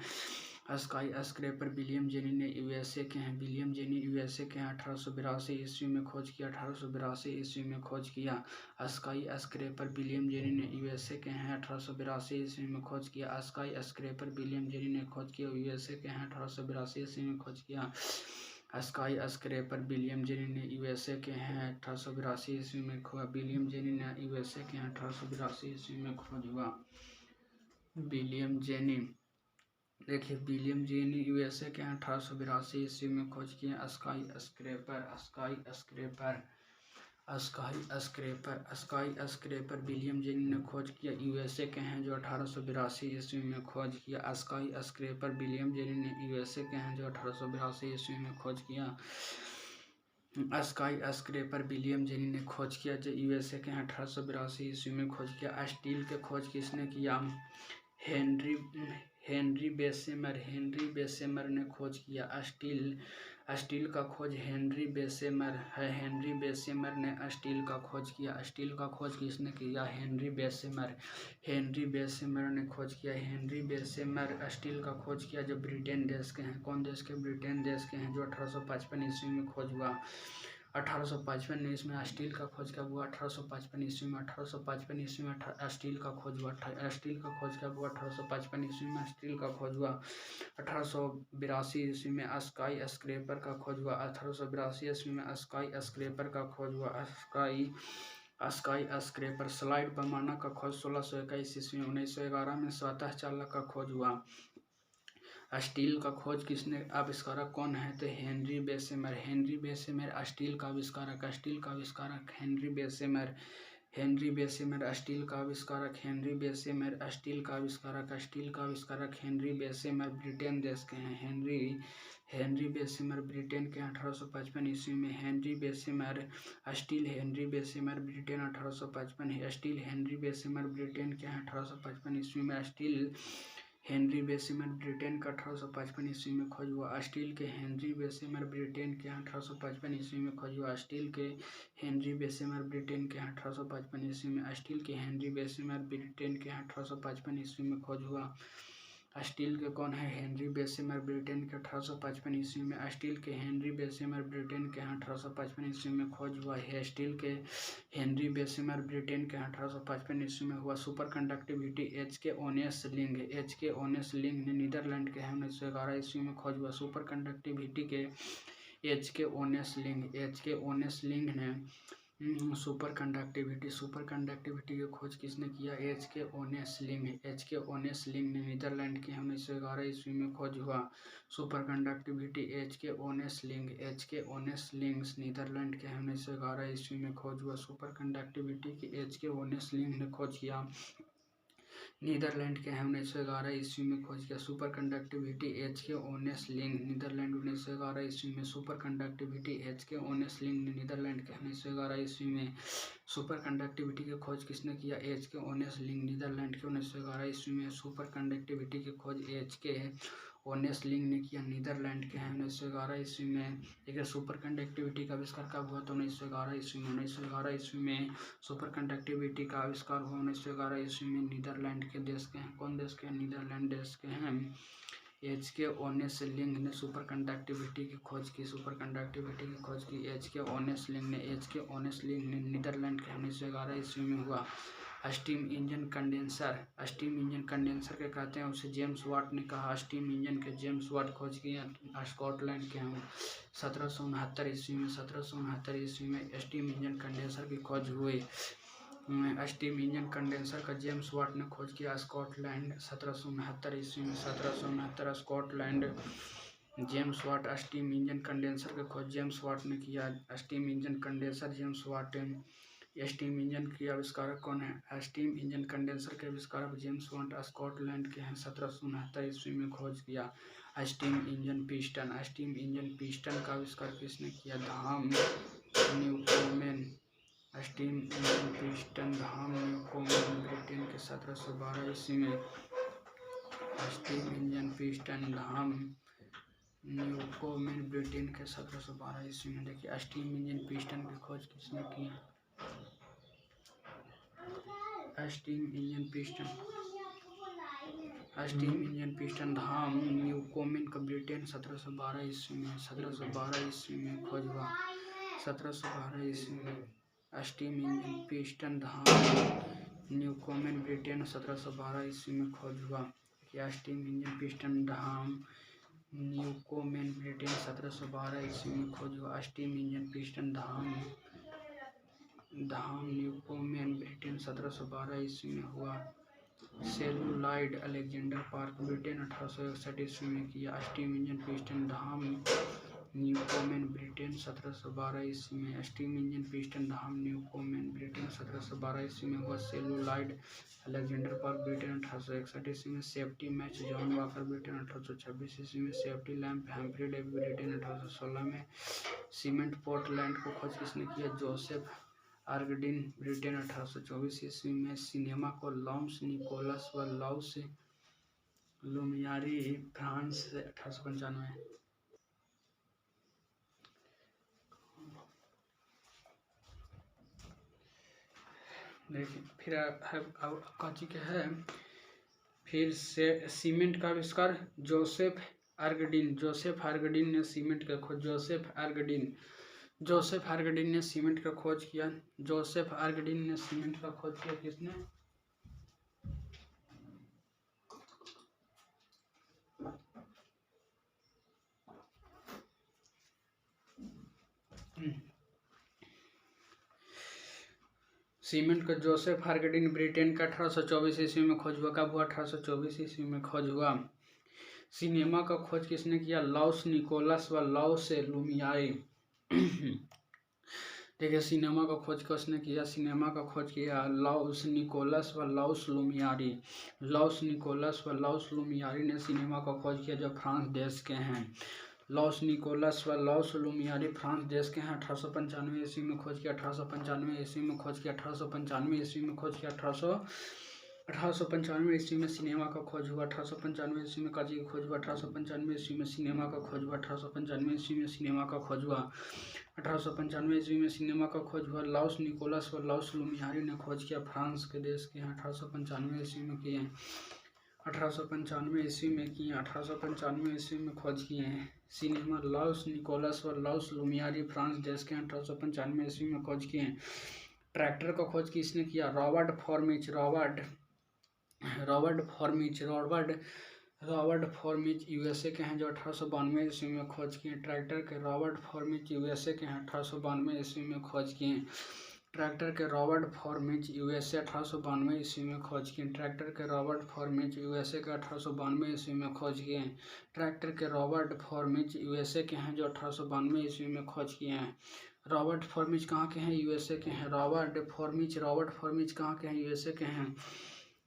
स्काई स्क्रेपर विलियम जेनी ने यूएसए के हैं। विलियम जेनी यूएसए के हैं। 1882 ईस्वी में खोज किया। 1882 ईस्वी में खोज किया। स्काई स्क्रेपर विलियम जेनी ने यूएसए के हैं। 1882 ईस्वी में खोज किया। स्काई स्क्रेपर विलियम जेनी ने खोज किया। यूएसए के हैं। 1882 ईस्वी में खोज किया। स्काई स्क्रेपर विलियम जेनी ने यूएसए के हैं। 1882 ईस्वी में खोज। विलियम जेनी ने यूएसए के हैं। 1882 ईस्वी में खोज हुआ। विलियम जेनी देखिए, विलियम जेनी यूएसए के 1882 ईस्वी में खोज किए। स्काई स्क्रेपर विलियम जेनी ने खोज किया। यूएसए के हैं जो 1882 ईस्वी में खोज किया। स्काई स्क्रेपर विलियम जेनी ने यूएसए के हैं जो 1882 ईस्वी में खोज किया। स्काई स्क्रेपर विलियम जेनी ने खोज किया जो यूएसए के हैं। 1882 ईस्वी में खोज किया। स्टील के खोज किसने किया? हेनरी बेसेमर ने खोज किया। स्टील का खोज हेनरी बेसेमर ने स्टील का खोज किया। स्टील का खोज किसने किया? हेनरी बेसेमर ने खोज किया। हेनरी बेसेमर स्टील का खोज किया जो ब्रिटेन देश के हैं। कौन देश के? ब्रिटेन देश के हैं, जो 1855 ईस्वी में खोज हुआ। 1855 ईस्वी में स्टील का खोज कब हुआ? 1855 ईस्वी में। 1855 ईस्वी में स्टील का खोज हुआ। स्टील का खोज कब हुआ? 1855 ईस्वी में स्टील का खोज हुआ। 1882 ईस्वी में स्काई स्क्रेपर का खोज हुआ। 1882 ईस्वी में स्काई स्क्रेपर का खोज हुआ। Sky scraper. स्लाइड पैमाना का खोज 1621 ईस्वी में। 1911 में सतह चालक का खोज हुआ। स्टील का खोज किसने? आविष्कारक कौन है? तो हेनरी बेसेमर स्टील का आविष्कारक। स्टील का आविष्कारक हेनरी बेसेमर स्टील का आविष्कारक हेनरी बेसेमर स्टील का आविष्कारक हेनरी बेसेमर ब्रिटेन देश के हैं। हेनरी बेसेमर ब्रिटेन के 1855 ईस्वी में। Henry Bessemer steel Britain 1855 steel Henry Bessemer Britain के 1855 ईस्वी में। स्टील हेनरी बेसेमर ब्रिटेन का 1855 ईस्वी में खोज हुआ। स्टील के हेनरी बेसेमर ब्रिटेन के 1855 ईस्वी में खोज हुआ। स्टील के हेनरी बेसेमर ब्रिटेन के 1855 ईस्वी में। स्टील के हेनरी बेसेमर ब्रिटेन के 1855 ईस्वी में खोज हुआ। स्टील के कौन है? हेनरी बेसेमर ब्रिटेन के 1855 ईस्वी में। स्टील के हेनरी बेसेमर ब्रिटेन के 1855 ईस्वी में खोज हुआ है। स्टील के हेनरी बेसेमर ब्रिटेन के 1855 ईस्वी में हुआ। सुपर कंडक्टिविटी एच के ओनेस लिंग ने नीदरलैंड के 1911 ईस्वी में खोज हुआ। सुपर कंडक्टिविटी के एच के ओनेस लिंग ने सुपर कंडक्टिविटी की खोज किसने किया? एच के ओनेस लिंग ने नीदरलैंड के 1911 ईस्वी में खोज हुआ। सुपर कंडक्टिविटी एच के ओनेस लिंग नीदरलैंड के 1911 ईस्वी में खोज हुआ। सुपर कंडक्टिविटी की एच के ओनेस लिंग ने खोज किया। नीदरलैंड के 1911 ईस्वी में खोज किया। सुपर कंडक्टिविटी एच के ओनेस लिंग नीदरलैंड 1911 ईस्वी में। सुपर कंडक्टिविटी एच के ओनेस लिंग ने नीदरलैंड के 1911 ईस्वी में। सुपर कंडक्टिविटी की खोज किसने किया? एच के ओनेस लिंग नीदरलैंड के 1911 ईस्वी में। सुपर कंडक्टिविटी की खोज एच के ओनेस लिंग ने किया नीदरलैंड के 1911 ईस्वी में। देखिए, सुपर कंडक्टिविटी का आविष्कार कब हुआ? तो 1911 ईस्वी में। 1911 ईस्वी में सुपर कंडक्टिविटी का आविष्कार हुआ। 1911 ईस्वी में नीदरलैंड के देश के हैं। कौन देश के हैं? नीदरलैंड देश के हैं। एच के ओनेस लिंग ने सुपर कंडक्टिविटी की खोज की। एच के ओनेस लिंग ने नीदरलैंड के 1911 ईस्वी में हुआ। स्टीम इंजन कंडेंसर के कहते हैं उसे जेम्स वाट ने कहा। स्टीम इंजन के जेम्स वाट खोज किए स्कॉटलैंड के हैं 1769 ईस्वी में। 1769 ईस्वी में स्टीम इंजन कंडेंसर की खोज हुई। स्टीम इंजन कंडेंसर का जेम्स वाट ने खोज किया स्कॉटलैंड 1769 ईस्वी में। 1769 Scotland. James Watt steam engine condenser की खोज जेम्स वाट ने किया। Steam engine condenser James Watt. Steam engine के आविष्कारक कौन है? स्टीम इंजन कंडेंसर के आविष्कारक जेम्स वाट स्कॉटलैंड के हैं। 1769 ईस्वी में खोज किया। स्टीम इंजन पिस्टन का आविष्कार किसने किया? स्टीम इंजन पिस्टन धाम न्यूकोमेन ब्रिटेन के 1712 ईस्वी में। स्टीम इंजन पिस्टन धाम न्यूकोमेन ब्रिटेन के 1712 ईस्वी में। देखिए स्टीम इंजन पिस्टन की खोज किसने की? स्टीम इंजन पिस्टन धाम न्यूकोमेन का ब्रिटेन 1712 ईस्वी में। 1712 ईस्वी में खोज हुआ। 1712 ईस्वी में स्टीम इंजन पिस्टन धाम न्यूकोमेन ब्रिटेन 1712 ईस्वी में खोज हुआ। क्या स्टीम इंजन पिस्टन धाम न्यूकोमेन ब्रिटेन 1712 ईस्वी में खोज हुआ। स्टीम इंजन पिस्टन धाम न्यूकोमेन ब्रिटेन 1712 ईस्वी में हुआ। सेलुलॉइड अलेक्जेंडर पार्क ब्रिटेन 1861 ईस्वी में किया। स्टीम इंजन पिस्टन धाम न्यूकोमेन ब्रिटेन 1712 ईस्वी में। स्टीम इंजन पिस्टन धाम न्यूकोमेन ब्रिटेन 1712 ईस्वी में हुआ। सेलुलॉइड अलेक्जेंडर पार्क ब्रिटेन 1861 ईस्वी में। Safety match John walker Britain 1826 ईस्वी में। सेफ्टी लैंप हैम्फ्री डेवी ब्रिटेन 1816 में। सीमेंट पोर्टलैंड को खोज किसने किया? जोसेफ आर्गडीन ब्रिटेन 1824 ईस्वी में। सिनेमा को लॉम्स निकोलस व लाउस लुमियारी फ्रांस 1895। देखिए फिर काची के है फिर से सीमेंट का आविष्कार जोसेफ आर्गडीन ने सीमेंट का खोज। जोसेफ आर्गडीन ने सीमेंट का खोज किया। जोसेफ आर्गडीन ने सीमेंट का खोज किया। किसने? सीमेंट का जोसेफ आर्गडीन ब्रिटेन का 1824 ईस्वी में खोज हुआ। कब हुआ? 1824 ईस्वी में खोज हुआ। सिनेमा का खोज किसने किया? लाउस निकोलस व लाउस लुमियारी। देखिए सिनेमा का खोज किसने किया? सिनेमा का खोज किया लाउस निकोलस व लाउस लुमियारी। लाउस निकोलस व लाउस लुमियारी ने सिनेमा का खोज किया, जो फ्रांस देश के हैं। लाउस निकोलस व लाउस लुमियारी फ्रांस देश के हैं। 1895 ईस्वी में खोज किया। 1895 ईस्वी में खोज किया। 1895 ईस्वी में खोज किया। 1895 ईस्वी में सिनेमा का खोज हुआ। 1895 ईस्वी में काजी का खोज हुआ। 1895 ईस्वी में सिनेमा का खोज हुआ। 1895 ईस्वी में सिनेमा का खोज हुआ। 1895 ईस्वी में सिनेमा का खोज हुआ। लाउस निकोलस व लाउस लुमियारी ने खोज किया, फ्रांस के देश के हैं। 1895 ईस्वी में किए। 1895 ईस्वी में किए। 1895 ईस्वी में खोज किए हैं सिनेमा। लाउस निकोलस व लाउस लुमियारी फ्रांस देश के 1895 ईस्वी में खोज किए हैं। ट्रैक्टर का खोज किसने किया? रॉबर्ट फॉर्मिच यूएसए के हैं, जो 1892 ईस्वी में खोज किए। ट्रैक्टर के रॉबर्ट फॉर्मिच यूएसए के हैं, 1892 ईस्वी में खोज किए। ट्रैक्टर के रॉबर्ट फॉर्मिच यूएसए 1892 ईस्वी में खोज किए। ट्रैक्टर के रॉबर्ट फॉर्मिच यूएसए के 1892 ईस्वी में खोज किए। ट्रैक्टर के रॉबर्ट फॉर्मिच यूएसए के हैं, जो 1892 ईस्वी में खोज किए हैं। रॉबर्ट फॉर्मिच कहाँ के हैं? यूएसए के हैं। रॉबर्ट फॉर्मिच कहाँ के हैं? यूएसए के हैं।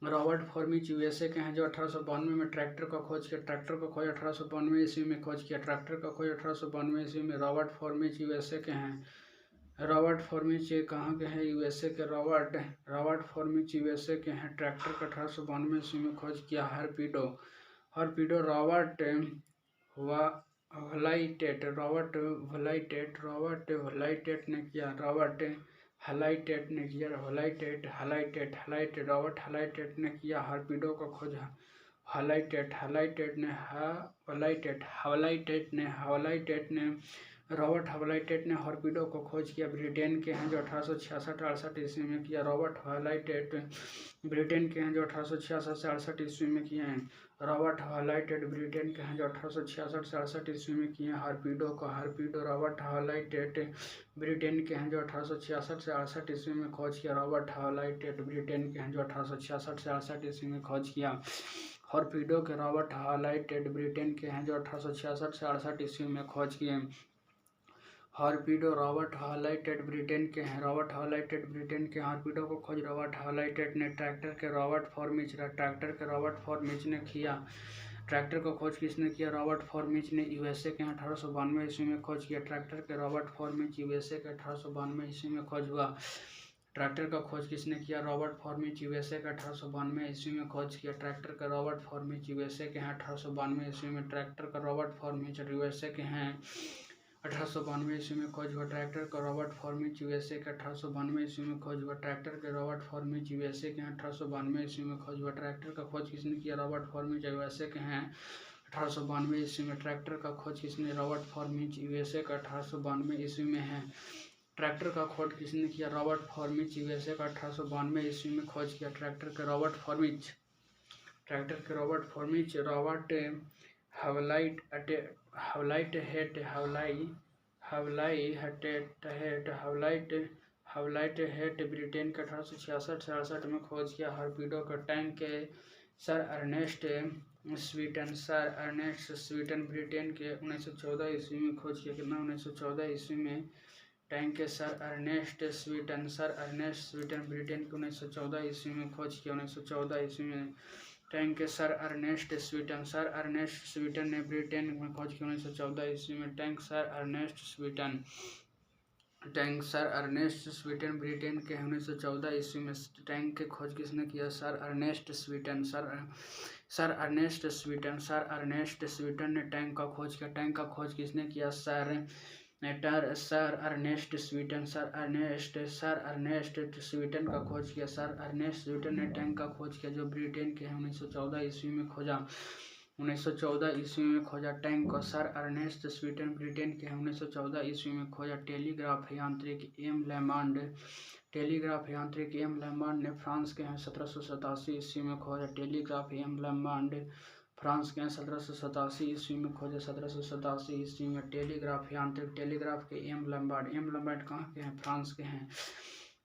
रॉबर्ट फॉर्मिच यूएसए के हैं, जो 1892 में ट्रैक्टर का खोज किया। ट्रैक्टर का खोज 1892 ईस्वी में खोज किया। ट्रैक्टर का खोज 1892 ईस्वी में। रॉबर्ट फॉर्मिच यूएसए के हैं। रॉबर्ट फॉर्मिच कहाँ के हैं? यूएसए के। रॉबर्ट फॉर्मिच यूएसए के हैं। ट्रैक्टर का 1892 ईस्वी में खोज किया। हरपीडो रॉबर्ट व्लाइटेट ने किया। रॉबर्ट हलाइटेट ने किया हरपीडो का खोज। रॉबर्ट हवलाइटेट ने हॉर्पिडो को खोज किया। ब्रिटेन के हैं, जो 1866-68 ईस्वी में किया। रॉबर्ट हवलाइटेट ब्रिटेन के हैं, जो 1866-68 ईस्वी में किए हैं। रॉबर्ट हवलाइटेट ब्रिटेन के हैं, जो 1866-68 ईस्वी में किए हैं। हॉर्पिडो रॉबर्ट हवलाइटेट ब्रिटेन के हैं, जो 1866-68 ईस्वी में खोज किया। रॉबर्ट हवलाइटेट ब्रिटेन के हैं, जो 1866-68 ईस्वी में खोज किया। हॉर्पिडो के रॉबर्ट हवलाइटेट ब्रिटेन के हैं, जो 1866-68 ईस्वी में खोज किए। हॉर्पिडो रॉबर्ट हवलाइटेट ब्रिटेन के हैं। हॉर्पिडो को खोज रॉबर्ट हवलाइटेट ने। ट्रैक्टर के रॉबर्ट फॉर्मिच ने किया। ट्रैक्टर का खोज किसने किया? रॉबर्ट फॉर्मिच ने यूएसए के 1892 ईस्वी में खोज किया। ट्रैक्टर के रॉबर्ट फॉर्मिच यूएसए के 1892 ईस्वी में खोज हुआ। ट्रैक्टर का खोज किसने किया? रॉबर्ट फॉर्मिच यूएसए के 1892 ईस्वी में खोज किया। ट्रैक्टर का रॉबर्ट फॉर्मिच यूएसए के 1892 ईस्वी में ट्रैक्टर का रॉबर्ट फॉर्मिच यूएसए के हैं 1892 ईस्वी में खोज हुआ। ट्रैक्टर का रॉबर्ट फॉर्मिच यूएसए के 1892 ईस्वी में खोज हुआ। ट्रैक्टर के रॉबर्ट फॉर्मिच यूएसए के 1892 ईस्वी में खोज हुआ। ट्रैक्टर का खोज किसने किया? रॉबर्ट फॉर्मिच यूएसए के हैं 1892 ईस्वी में। ट्रैक्टर का खोज किसने? रॉबर्ट फॉर्मिच यूएसए का 1892 ईस्वी में है। ट्रैक्टर का खोज किसने किया? रॉबर्ट फॉर्मिच यूएसए का 1892 ईस्वी में खोज किया। ट्रैक्टर के रॉबर्ट फॉर्मिच रॉबर्ट हवलाइट हेट ब्रिटेन के 1866-68 में खोज किया। हॉर्पीडो का टैंक के सर अर्नेस्ट स्वीटन ब्रिटेन के 1914 ईस्वी में खोज किया। कितना? 1914 ईस्वी में टैंक के सर अर्नेस्ट स्वीटन ब्रिटेन के 1914 ईस्वी में खोज किया। 1914 ईस्वी में टैंक के सर अर्नेस्ट स्वीटन ने ब्रिटेन में खोज किया। 1914 ईस्वी में टैंक सर अर्नेस्ट स्वीटन ब्रिटेन के 1914 ईस्वी में टैंक के खोज किसने किया? सर अर्नेस्ट स्वीटन ने टैंक का खोज किया। टैंक का खोज किसने किया? सर अर्नेस्ट स्वीटन का खोज किया। सर अर्नेस्ट स्वीटन ने टैंक का खोज किया जो ब्रिटेन के 1914 ईस्वी में खोजा। 1914 ईस्वी में खोजा टैंक को सर अर्नेस्ट स्वीटन ब्रिटेन के 1914 ईस्वी में खोजा। टेलीग्राफ यांत्रिक एम लैम्बार्ड ने फ्रांस के 1787 ईस्वी में खोजा। टेलीग्राफ एम लैम्बार्ड फ्रांस के 1787 ईस्वी में खोजा। 1787 ईस्वी में टेलीग्राफ के एम लैम्बार्ड कहाँ के हैं? फ्रांस के हैं।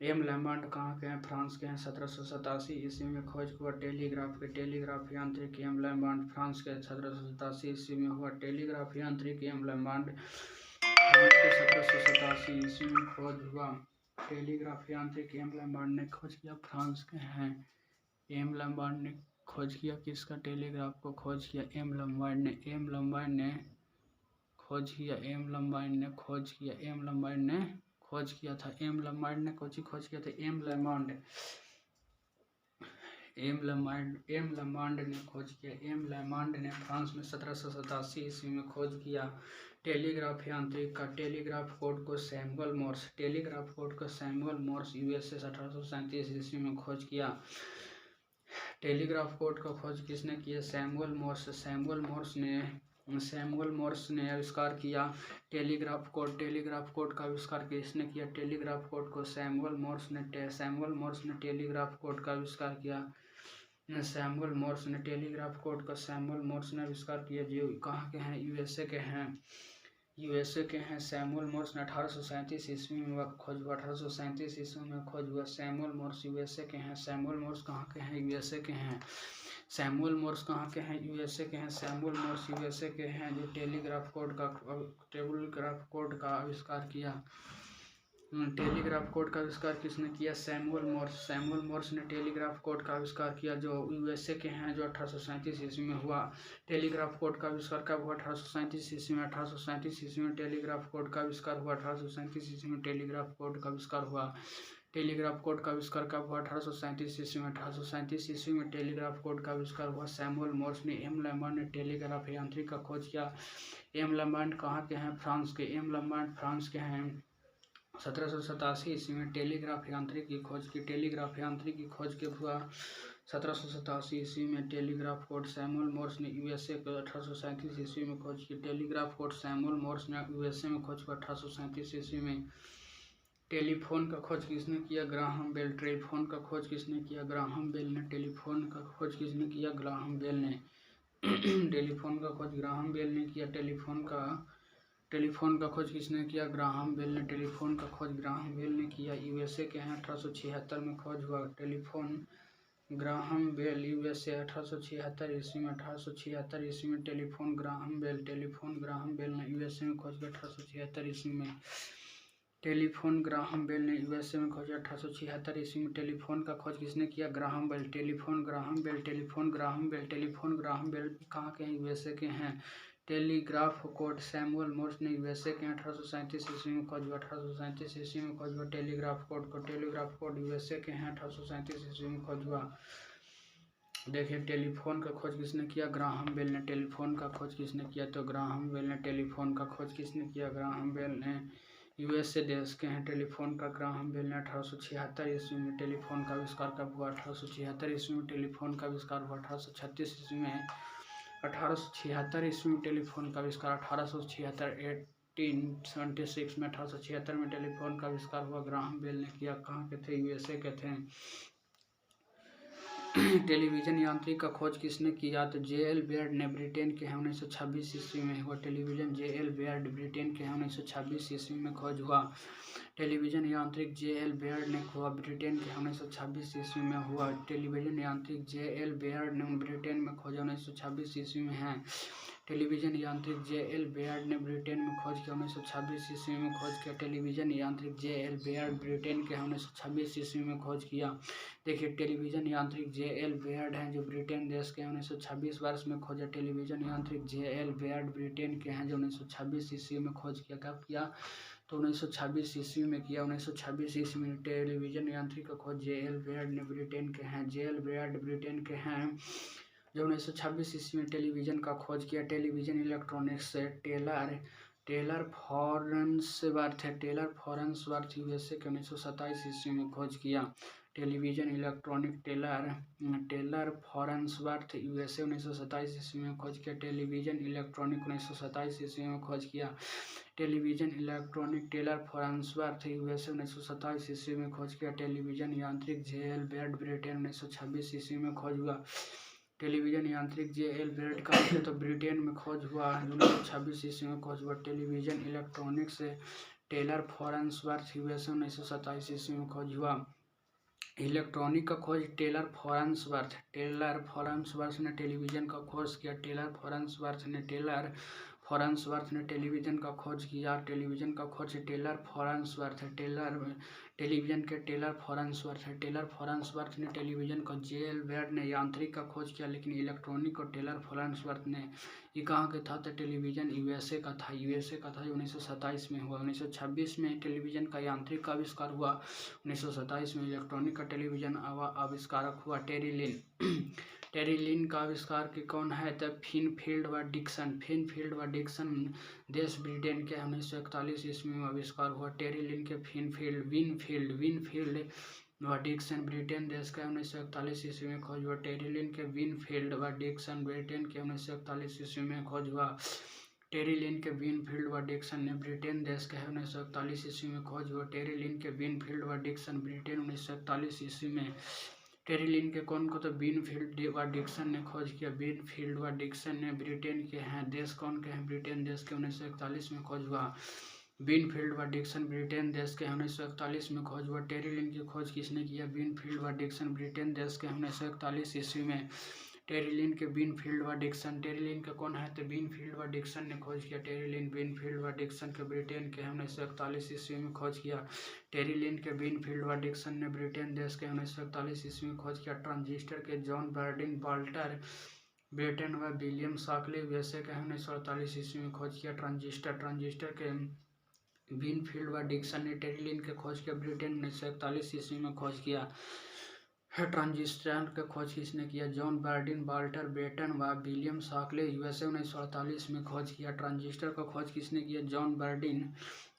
एम लैम्बार्ड कहाँ के हैं? फ्रांस के हैं। 1787 ईस्वी में खोज हुआ टेलीग्राफ यांत्रिक एम लैम्बार्ड फ्रांस के 1787 ईस्वी में हुआ। टेलीग्राफ यांत्रिक एम लैम्बार्ड फ्रांस के 1787 ईस्वी में खोज हुआ। टेलीग्राफ यांत्रिक एम लैम्बार्ड ने खोज किया। फ्रांस के हैं। एम लैम्बार्ड ने खोज किया किसका? टेलीग्राफ को खोज किया एम लैम्बार्ड ने खोज किया था। एम लैम्बार्ड ने खोज किया था। एम लैम्बार्ड ने फ्रांस में 1787 ईस्वी में खोज किया। टेलीग्राफ यांत्रिक का टेलीग्राफ कोड को सैमुअल मोर्स यूएसए 1837 ईस्वी में खोज किया। टेलीग्राफ कोड का खोज किसने किया? सैमुअल मोर्स ने आविष्कार किया। टेलीग्राफ कोड का आविष्कार किसने किया? टेलीग्राफ कोड को सैमुअल मोर्स ने टेलीग्राफ कोड का आविष्कार किया। सैमुअल मोर्स ने आविष्कार किया। जो कहाँ के हैं? यूएसए के हैं। सैमुअल मोर्स ने 1837 ईस्वी में खोज हुआ। 1837 ईस्वी में खोज हुआ। सैमुअल मोर्स यूएसए के हैं। सैमुअल मोर्स कहाँ के हैं? यूएसए के हैं। सैमुअल मोर्स कहाँ के हैं? यूएसए के हैं। सैमुअल मोर्स यूएसए के हैं जो टेलीग्राफ कोड का आविष्कार किया। टेलीग्राफ कोड का आविष्कार किसने किया? सैमुअल मोर्स ने टेलीग्राफ कोड का आविष्कार किया जो यूएसए के हैं जो 1837 ईस्वी में हुआ। टेलीग्राफ कोड का आविष्कार कब हुआ? 1837 ईस्वी में। 1837 ईस्वी में टेलीग्राफ कोड का आविष्कार हुआ। 1837 ईस्वी में टेलीग्राफ कोड का आविष्कार हुआ। टेलीग्राफ कोड का आविष्कार कब हुआ? 1837 ईस्वी में। 1837 ईस्वी में टेलीग्राफ कोड का आविष्कार हुआ। सैमुअल मोर्स ने एम लैम्बार्ड ने टेलीग्राफ यांत्रिक का खोज किया। एम लैम्बार्ड कहाँ के हैं? फ्रांस के। एम लैम्बार्ड फ्रांस के हैं। 1787 ईस्वी में टेलीग्राफ यांत्रिक की खोज की। टेलीग्राफ यांत्रिक की खोज के हुआ 1787 ईस्वी में। टेलीग्राफ कोड सैमुअल मोर्स ने यूएसए को 1837 ईस्वी में खोज की। टेलीग्राफ कोड सैमुअल मोर्स ने यूएसए में खोज हुआ 1837 ईस्वी में। टेलीफोन का खोज किसने किया? Graham Bell. टेलीफोन का खोज किसने किया? ग्राहम बेल ने। टेलीफोन का खोज किसने किया? ग्राहम बेल ने। टेलीफोन का खोज ग्राहम बेल ने किया। टेलीफोन का खोज किसने किया? ग्राहम बेल ने। टेलीफोन का खोज ग्राहम बेल ने किया। यूएसए के हैं 1876 में खोज हुआ। टेलीफोन ग्राहम बेल यूएसए 1876 ईस्वी में। 1876 ईस्वी में टेलीफोन ग्राहम बेल ने यूएसए में खोज किया 1876 ईस्वी में। टेलीफोन ग्राहम बेल ने यूएसए में खोजा 1876 ईस्वी में। टेलीफोन का खोज किसने किया? Graham Bell. Telephone Graham Bell, telephone Graham Bell, telephone Graham Bell कहाँ के हैं? यूएसए के हैं। टेलीग्राफ कोड सैमुअल मोर्स ने यूएसए के 1837 ईस्वी में खोज हुआ। 1837 ईस्वी में खोज हुआ टेलीग्राफ कोड को। टेलीग्राफ कोड यूएसए के हैं, 1837 ईस्वी में खोज हुआ। देखिए टेलीफोन का खोज किसने किया? ग्राहम बेल ने। टेलीफोन का खोज किसने किया? तो ग्राहम बेल ने। टेलीफोन का खोज किसने किया? ग्राहम बेल ने। यूएसए देश के हैं टेलीफोन का। ग्राहम बेल ने 1876 ईस्वी में टेलीफोन का आविष्कार कब हुआ? 1876 ईस्वी में टेलीफोन का आविष्कार हुआ। 1836 ईस्वी में 1876 ईस्वी में टेलीफोन का आविष्कार। 1876 1876 में 1876 में टेलीफोन का आविष्कार हुआ। ग्राहम बेल ने किया। कहाँ के थे? यूएसए के थे। टेलीविजन यांत्रिक का खोज किसने किया? तो जे.एल. बेयर्ड ने। ब्रिटेन के हैं, 1926 ईस्वी में हुआ टेलीविजन। जे.एल. बेयर्ड ब्रिटेन के हैं, 1926 ईस्वी में खोज हुआ। टेलीविजन यांत्रिक जे.एल. बेयर्ड ने हुआ। ब्रिटेन के 1926 ईस्वी में हुआ। टेलीविजन यांत्रिक जे.एल. बेयर्ड ने ब्रिटेन में खोजा, 1926 ईस्वी में है। टेलीविजन यांत्रिक जे.एल. बेयर्ड ने ब्रिटेन में खोज किया, 1926 ईस्वी में खोज किया। टेलीविजन यांत्रिक जे.एल. बेयर्ड ब्रिटेन के 1926 ईस्वी में खोज किया। देखिए टेलीविजन यांत्रिक जे.एल. बेयर्ड हैं जो ब्रिटेन देश के 1926 वर्ष में खोजा। टेलीविजन यांत्रिक जे.एल. बेयर्ड ब्रिटेन के हैं जो 1926 ईस्वी में खोज किया। कब किया? तो 1926 ईस्वी में किया। 1926 ईस्वी में टेलीविजन यांत्रिक का खोज जे.एल. बेयर्ड ने। ब्रिटेन के हैं। जे.एल. बेयर्ड ब्रिटेन के हैं जो 1926 ईस्वी में टेलीविजन का खोज किया। टेलीविजन इलेक्ट्रॉनिक्स से टेलर फॉरेंसवर्थ है। टेलर फॉरेंसवर्थ यूएसए के 1927 ईस्वी में खोज किया। टेलीविजन इलेक्ट्रॉनिक टेलर फॉरेंसवर्थ यूएसए 1927 ईस्वी में खोज किया। टेलीविजन इलेक्ट्रॉनिक 1927 ईस्वी में खोज किया। टेलीविजन इलेक्ट्रॉनिक टेलर फॉरेंसवर्थ यूएसए 1927 ईस्वी में खोज किया। टेलीविजन यांत्रिक जे.एल. बेयर्ड ब्रिटेन 1926 ईस्वी में खोज हुआ। टेलीविजन यांत्रिक जे.एल. बेयर्ड का तो ब्रिटेन में खोज हुआ, 1926 ईस्वी में खोज हुआ। टेलीविजन इलेक्ट्रॉनिक्स से टेलर फॉरेंसवर्थ यूएसए 1927 ईस्वी में खोज हुआ। इलेक्ट्रॉनिक का खोज टेलर फॉरेंसवर्थ ने टेलीविजन का खोज किया। टेलर फॉरेंसवर्थ ने टेलीविजन का खोज किया। टेलीविजन का खोज टेलर फॉरेंसवर्थ है। टेलीविजन के टेलर फॉरेंसवर्थ है। टेलर फॉरेंसवर्थ ने टेलीविजन को। जे.एल. बेयर्ड ने यांत्रिक का खोज किया, लेकिन इलेक्ट्रॉनिक को टेलर फॉरेंसवर्थ ने। ये कहाँ के था? तो टेलीविजन यूएसए का था। यूएसए का था, 1927 में हुआ। 1926 में टेलीविजन का यांत्रिक का आविष्कार हुआ। 1927 में इलेक्ट्रॉनिक का टेलीविजन आविष्कारक हुआ टेरी लिन का आविष्कार के कौन है? तो फिनफील्ड व डिक्सन देश ब्रिटेन के 1941 ईस्वी में आविष्कार हुआ। टेरी लिन के विनफील्ड व डिक्सन ब्रिटेन देश के 1941 ईस्वी में खोज हुआ। टेरी लिन के विनफील्ड व डिक्सन ब्रिटेन के 1941 ईस्वी में खोज हुआ। टेरी लिन के विनफील्ड व डिक्सन ने ब्रिटेन देश के 1941 ईस्वी में खोज हुआ। टेरी लिन के विनफील्ड व डिक्सन ब्रिटेन 1941 ईस्वी में। टेरी लिन के कौन को? तो विनफील्ड व डिक्सन ने खोज किया। विनफील्ड व डिक्सन ने ब्रिटेन के हैं। देश कौन के हैं? ब्रिटेन देश के 1941 में खोज हुआ। विनफील्ड व डिक्सन ब्रिटेन देश के 1941 में खोज हुआ। टेरी लिन की खोज किसने किया? विनफील्ड व डिक्सन ब्रिटेन देश के 1941 ईस्वी में। टेरी लिन के विनफील्ड व डिक्सन। टेरी लिन का कौन है? तो विनफील्ड व डिक्सन ने खोज किया। टेरी लिन विनफील्ड व डिक्सन के ब्रिटेन के 1941 ईस्वी में खोज किया। टेरी लिन के विनफील्ड व डिक्सन ने ब्रिटेन देश के 1941 ईस्वी में खोज किया। ट्रांजिस्टर के जॉन बर्डिन बाल्टर ब्रिटेन व विलियम शॉकले यूएसए के 1948 ईस्वी में खोज किया। ट्रांजिस्टर के विनफील्ड व डिक्सन ने टेरी लिन के खोज किया। ब्रिटेन 1941 ईस्वी में खोज किया। ट्रांजिस्टर का खोज किसने किया? जॉन बर्डिन बाल्टर ब्रिटेन व विलियम शॉकले यूएसए 1948 में खोज किया। ट्रांजिस्टर का खोज किसने किया? जॉन बर्डिन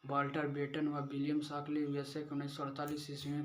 बाल्टर ब्रिटेन व विलियम शॉकले यूएसए 1948 ईस्वी में